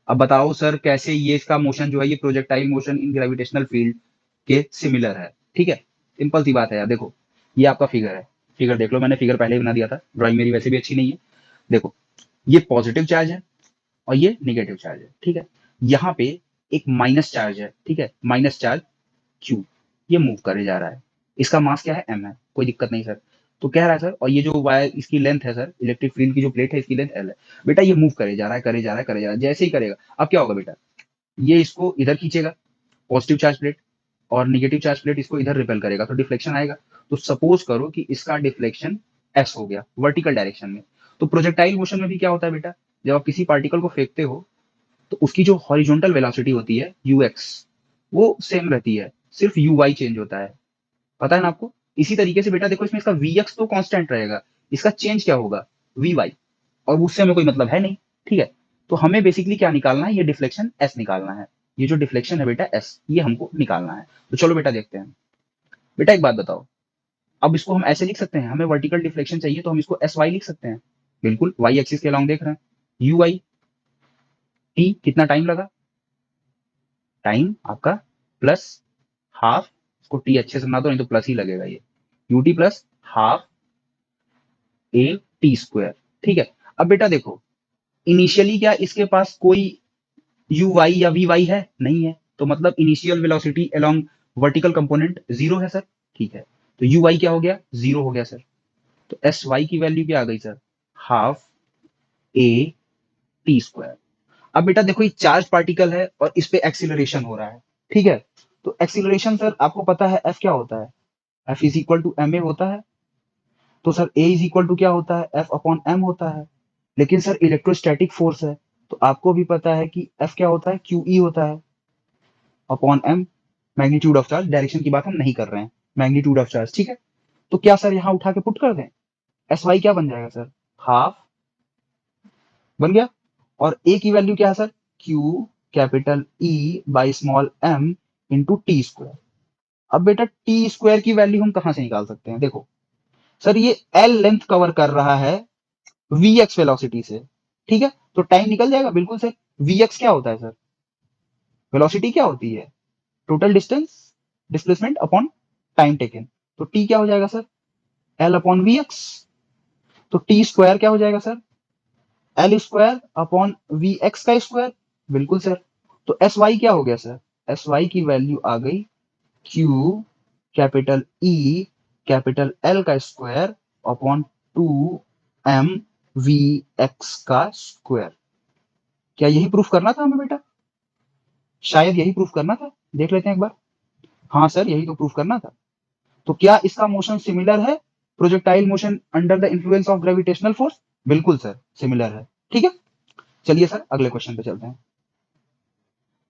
[SPEAKER 1] अब बताओ सर कैसे ये इसका मोशन जो है, ये projectile motion in gravitational field के सिमिलर है, ठीक है। सिंपल सी बात है यार, देखो ये आपका फिगर है, फिगर देख लो, मैंने फिगर पहले ही बना दिया था, ड्राइंग मेरी वैसे भी अच्छी नहीं है। देखो ये पॉजिटिव चार्ज है और ये निगेटिव चार्ज है, ठीक है। यहाँ पे एक माइनस चार्ज है, ठीक है, माइनस चार्ज क्यू, ये मूव करे जा रहा है। इसका मास क्या है, एम है, कोई दिक्कत नहीं सर। तो कह रहा है सर, और ये जो वायर इसकी लेंथ है सर, इलेक्ट्रिक फील्ड की जो प्लेट है इसकी लेंथ एल है। बेटा ये मूव करे जा रहा है, करे जा रहा है, करे जा रहा है, जैसे ही करेगा अब क्या होगा बेटा, ये इसको इधर खींचेगा पॉजिटिव चार्ज प्लेट, और निगेटिव चार्ज प्लेट इसको इधर रिपेल करेगा, तो डिफ्लेक्शन आएगा। तो सपोज करो कि इसका डिफ्लेक्शन एस हो गया वर्टिकल डायरेक्शन में। तो प्रोजेक्टाइल मोशन में भी क्या होता है बेटा, जब आप किसी पार्टिकल को फेंकते हो तो उसकी जो हॉरिजॉन्टल वेलोसिटी होती है यूएक्स, वो सेम रहती है, सिर्फ यू वाई चेंज होता है, पता है ना आपको। इसी तरीके से बेटा देखो, इसमें इसका वी एक्स तो कांस्टेंट रहेगा, इसका चेंज क्या होगा, वी वाई, और उससे हमें कोई मतलब है नहीं, ठीक है। तो हमें बेसिकली क्या निकालना है, ये डिफ्लेक्शन एस निकालना है, ये जो डिफ्लेक्शन है बेटा एस, ये हमको निकालना है। तो चलो बेटा देखते हैं। बेटा एक बात बताओ, अब इसको हम ऐसे लिख सकते हैं, हमें वर्टिकल डिफ्लेक्शन चाहिए तो हम इसको एस वाई लिख सकते हैं, बिल्कुल, वाई एक्सिस के अलॉन्ग देख रहे हैं, यू वाई, टी कितना टाइम लगा, टाइम आपका प्लस हाफ, इसको टी अच्छे से बना दो नहीं तो प्लस ही लगेगा, ये U T plus half A T square, ठीक है। अब बेटा देखो, इनिशियली क्या इसके पास कोई यू वाई या वी वाई है, नहीं है, तो मतलब initial velocity along vertical component zero है सर, ठीक है। तो यू वाई क्या हो गया, जीरो हो गया सर। तो एस वाई की वैल्यू क्या आ गई sir, half A T square. अब बेटा देखो, ये चार्ज पार्टिकल है और इस पे एक्सीलरेशन हो रहा है, ठीक है। तो एक्सीलरेशन सर आपको पता है एफ क्या होता है, f is equal to m a होता है। तो sir a is equal to क्या होता है, एफ अपॉन एम होता है। लेकिन सर इलेक्ट्रोस्टैटिक फोर्स है, तो आपको भी पता है कि एफ क्या होता है, क्यू ई होता है upon m, magnitude of charge, direction की बात हम नहीं कर रहे हैं, मैग्नीट्यूड ऑफ चार्ज, ठीक है। तो क्या सर यहाँ उठा के पुट कर दें, एस वाई क्या बन जाएगा सर, हाफ बन गया, और ए की वैल्यू क्या है sir, q capital E by small m into t square. अब बेटा टी स्क्वायर की वैल्यू हम कहां से निकाल सकते हैं, देखो सर, ये एल लेंथ कवर कर रहा है वी एक्स वेलोसिटी से, ठीक है। तो टाइम निकल जाएगा, बिल्कुल सर। वी एक्स क्या होता है सर, वेलोसिटी क्या होती है, total distance displacement upon time taken. तो टी क्या हो जाएगा sir, L upon V X. तो टी स्क्वायर क्या हो जाएगा sir, L square upon V X का स्क्वायर, बिल्कुल सर। तो एस वाई क्या हो गया सर, एस वाई की वैल्यू आ गई Q capital E capital L का square upon two M V X का स्क्वायर। क्या यही प्रूफ करना था हमें बेटा, शायद यही प्रूफ करना था, देख लेते हैं एक बार। हाँ सर, यही तो प्रूफ करना था। तो क्या इसका मोशन सिमिलर है projectile motion under the influence of gravitational force, बिल्कुल सर सिमिलर है, ठीक है। चलिए सर अगले क्वेश्चन पे चलते हैं।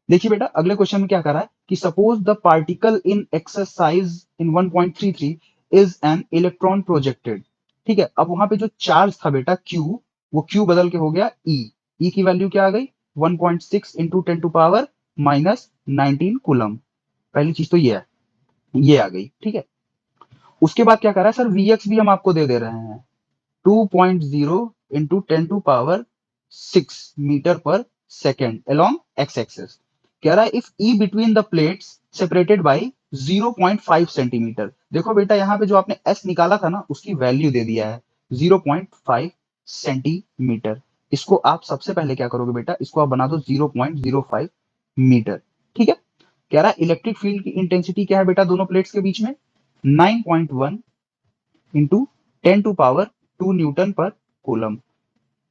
[SPEAKER 1] देखिए बेटा, अगले क्वेश्चन में क्या कर रहा है कि suppose the particle in exercise in 1.33 is an electron projected, ठीक है। अब वहां पे जो चार्ज था बेटा Q, वो Q बदल के हो गया E। E की वैल्यू क्या आ गई, 1.6 into 10 to power minus 19 coulomb. पहली चीज तो ये है, ये आ गई, ठीक है। उसके बाद क्या कर रहा है सर, Vx भी हम आपको दे दे रहे हैं, 2.0 इंटू 10 टू पावर 6 मीटर पर सेकेंड अलोंग एक्स एक्सेस। कह रहा है if E between the plates separated by 0.5 centimetre. देखो बेटा, यहाँ पे जो आपने एस निकाला था ना, उसकी वैल्यू दे दिया है 0.5 सेंटीमीटर। इसको आप सबसे पहले क्या करोगे बेटा, इसको आप बना दो 0.05 मीटर, ठीक है। कह रहा है इलेक्ट्रिक फील्ड की इंटेंसिटी क्या है बेटा दोनों प्लेट्स के बीच में, 9.1 into 10 to power 2 newton per coulomb.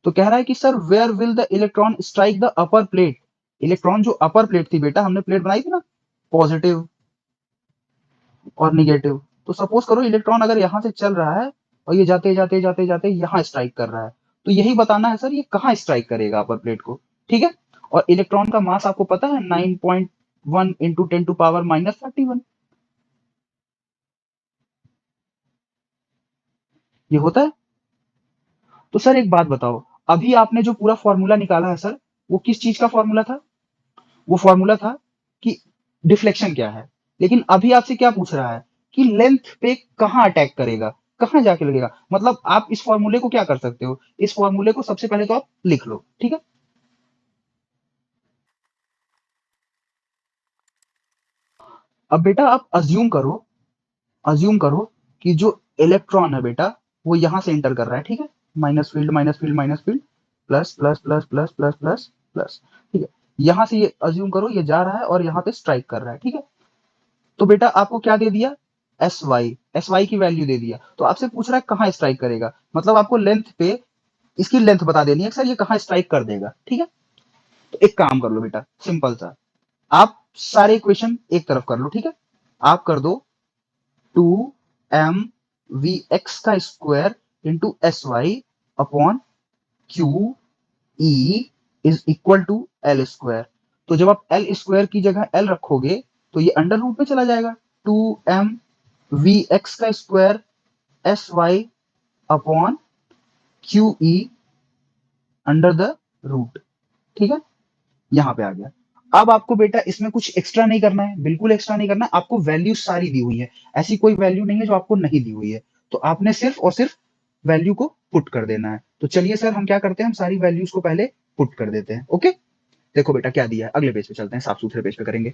[SPEAKER 1] तो कह रहा है कि sir where will the electron strike the upper plate. Electron जो अपर प्लेट थी बेटा, हमने प्लेट बनाई थी ना, पॉजिटिव और निगेटिव। तो सपोज करो इलेक्ट्रॉन अगर यहां से चल रहा है और ये जाते जाते जाते जाते यहाँ स्ट्राइक कर रहा है, तो यही बताना है सर ये कहाँ स्ट्राइक करेगा अपर प्लेट को, ठीक है। और इलेक्ट्रॉन का मास आपको पता है 9.1 इंटू 10 टू पावर माइनस 31, ये होता है। तो सर एक बात बताओ, अभी आपने जो पूरा फॉर्मूला निकाला है सर, वो किस चीज का फॉर्मूला था, वो फॉर्मूला था कि डिफ्लेक्शन क्या है। लेकिन अभी आपसे क्या पूछ रहा है कि लेंथ पे कहां अटैक करेगा, कहां जाके लगेगा। मतलब आप इस फॉर्मूले को क्या कर सकते हो, इस फॉर्मूले को सबसे पहले तो आप लिख लो, ठीक है। अब बेटा आप अज्यूम करो कि जो इलेक्ट्रॉन है बेटा, वो यहां से एंटर कर रहा है, ठीक है। Minus field minus field minus field, plus plus plus plus plus plus plus, ठीक है। यहां से ये अज्यूम करो ये जा रहा है और यहाँ पे स्ट्राइक कर रहा है, ठीक है। तो बेटा आपको क्या दे दिया, एस वाई की वैल्यू दे दिया। तो आपसे पूछ रहा है कहाँ स्ट्राइक करेगा, मतलब आपको लेंथ पे इसकी लेंथ बता देनी है सर ये कहाँ स्ट्राइक कर देगा, ठीक है। तो एक काम कर लो बेटा, सिंपल सा, आप सारे इक्वेशन एक तरफ कर लो, ठीक है। आप कर दो 2mvx का square into s y upon q E is equal to l square. तो जब आप एल स्क्वायर की जगह एल रखोगे तो ये अंडर रूट में चला जाएगा, 2mvx का square s y upon q E under the root, ठीक है। यहां पे आ गया। अब आपको बेटा इसमें कुछ एक्स्ट्रा नहीं करना है, बिल्कुल एक्स्ट्रा नहीं करना है, आपको वैल्यू सारी दी हुई है, ऐसी कोई वैल्यू नहीं है जो आपको नहीं दी हुई है। तो आपने सिर्फ और सिर्फ वैल्यू को पुट कर देना है। तो चलिए सर हम क्या करते हैं, हम सारी वैल्यूज को पहले पुट कर देते हैं, ओके। देखो बेटा क्या दिया है, अगले पेज पे चलते हैं, साफ सुथरे पेज पे करेंगे।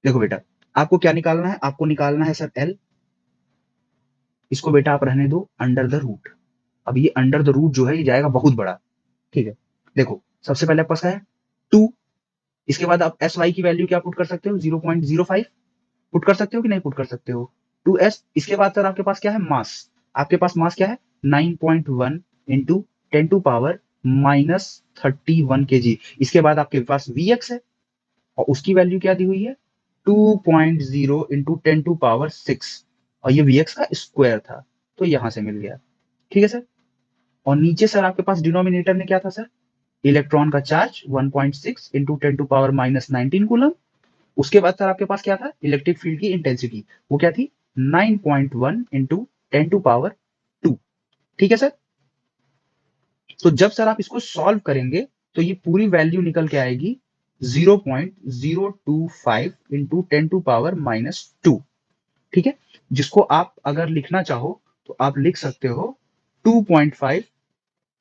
[SPEAKER 1] देखो बेटा आपको क्या निकालना है, आपको निकालना है सर एल। इसको बेटा आप रहने दो अंडर द रूट। अब ये अंडर द रूट जो है ये जाएगा बहुत बड़ा, ठीक है। देखो सबसे पहले आपके पास है 2, इसके बाद आप एस वाई की वैल्यू क्या पुट कर सकते हो, 0.05 पुट कर सकते हो कि नहीं पुट कर सकते हो, 2s। इसके बाद सर आपके पास क्या है, मास। आपके पास मास क्या है, 9.1 इंटू 10⁻31 kg। इसके बाद आपके पास vx है और उसकी वैल्यू क्या दी हुई है, 2.0 इंटू 10⁻6 और ये vx का स्क्वायर था, तो यहां से मिल गया, ठीक है सर। और नीचे सर आपके पास डिनोमिनेटर में क्या था सर, इलेक्ट्रॉन का चार्ज 1.6 इंटू 10⁻19 कूलम। उसके बाद सर आपके पास क्या था, इलेक्ट्रिक फील्ड की इंटेंसिटी, वो क्या थी 9.1 इंटू 10⁻2, ठीक है सर। तो जब सर आप इसको सॉल्व करेंगे तो ये पूरी वैल्यू निकल के आएगी 0.025 इंटू 10⁻², ठीक है। जिसको आप अगर लिखना चाहो तो आप लिख सकते हो 2.5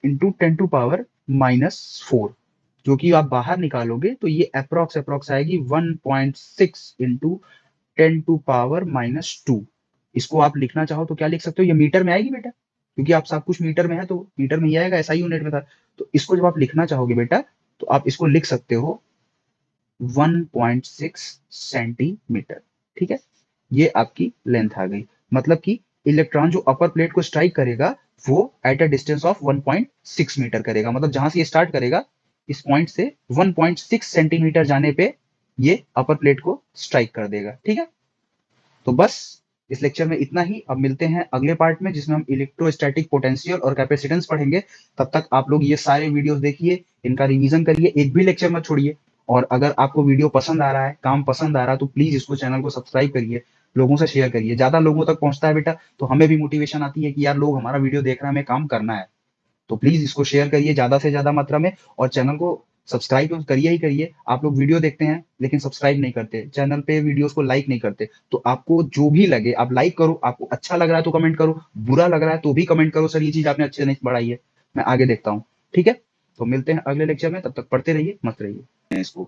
[SPEAKER 1] इंटू 10⁻⁻4, जो कि आप बाहर निकालोगे तो ये अप्रोक्स आएगी 1.6 इंटू 10⁻²। इसको आप लिखना चाहो तो क्या लिख सकते हो, ये मीटर में आएगी बेटा, क्योंकि आप सब कुछ मीटर में है तो मीटर में ही आएगा, ऐसा ही यूनिट में था। तो इसको जब आप लिखना चाहोगे बेटा तो आप इसको लिख सकते हो 1.6 सेंटीमीटर, ठीक है। ये आपकी लेंथ आ गई, मतलब कि इलेक्ट्रॉन जो अपर प्लेट को स्ट्राइक करेगा वो at a distance of 1.6 metre करेगा, मतलब जहां से ये स्टार्ट करेगा इस पॉइंट से 1.6 सेंटीमीटर जाने पे ये अपर प्लेट को स्ट्राइक कर देगा, ठीक है। तो बस इस लेक्चर में इतना ही। अब मिलते हैं अगले पार्ट में जिसमें हम इलेक्ट्रोस्टैटिक पोटेंशियल और कैपेसिटेंस पढ़ेंगे। तब तक आप लोग ये सारे वीडियोस देखिए, इनका रिवीजन करिए, एक भी लेक्चर मत छोड़िए। और अगर आपको वीडियो पसंद आ रहा है, काम पसंद आ रहा है, तो प्लीज इसको चैनल को सब्सक्राइब करिए, लोगों से शेयर करिए, ज्यादा लोगों तक पहुंचता है बेटा तो हमें भी मोटिवेशन आती है कि यार लोग हमारा वीडियो देख रहे हैं, हमें काम करना है। तो प्लीज इसको शेयर करिए ज्यादा से ज्यादा मात्रा में, और चैनल को सब्सक्राइब तो करिए ही करिए। आप लोग वीडियो देखते हैं लेकिन सब्सक्राइब नहीं करते, चैनल पे वीडियोस को लाइक नहीं करते। तो आपको जो भी लगे आप लाइक करो, आपको अच्छा लग रहा है तो कमेंट करो, बुरा लग रहा है तो भी कमेंट करो, सर ये चीज आपने अच्छे नहीं बढ़ाई है, मैं आगे देखता हूँ, ठीक है। तो मिलते हैं अगले लेक्चर में, तब तक पढ़ते रहिए, मस्त रहिए इसको।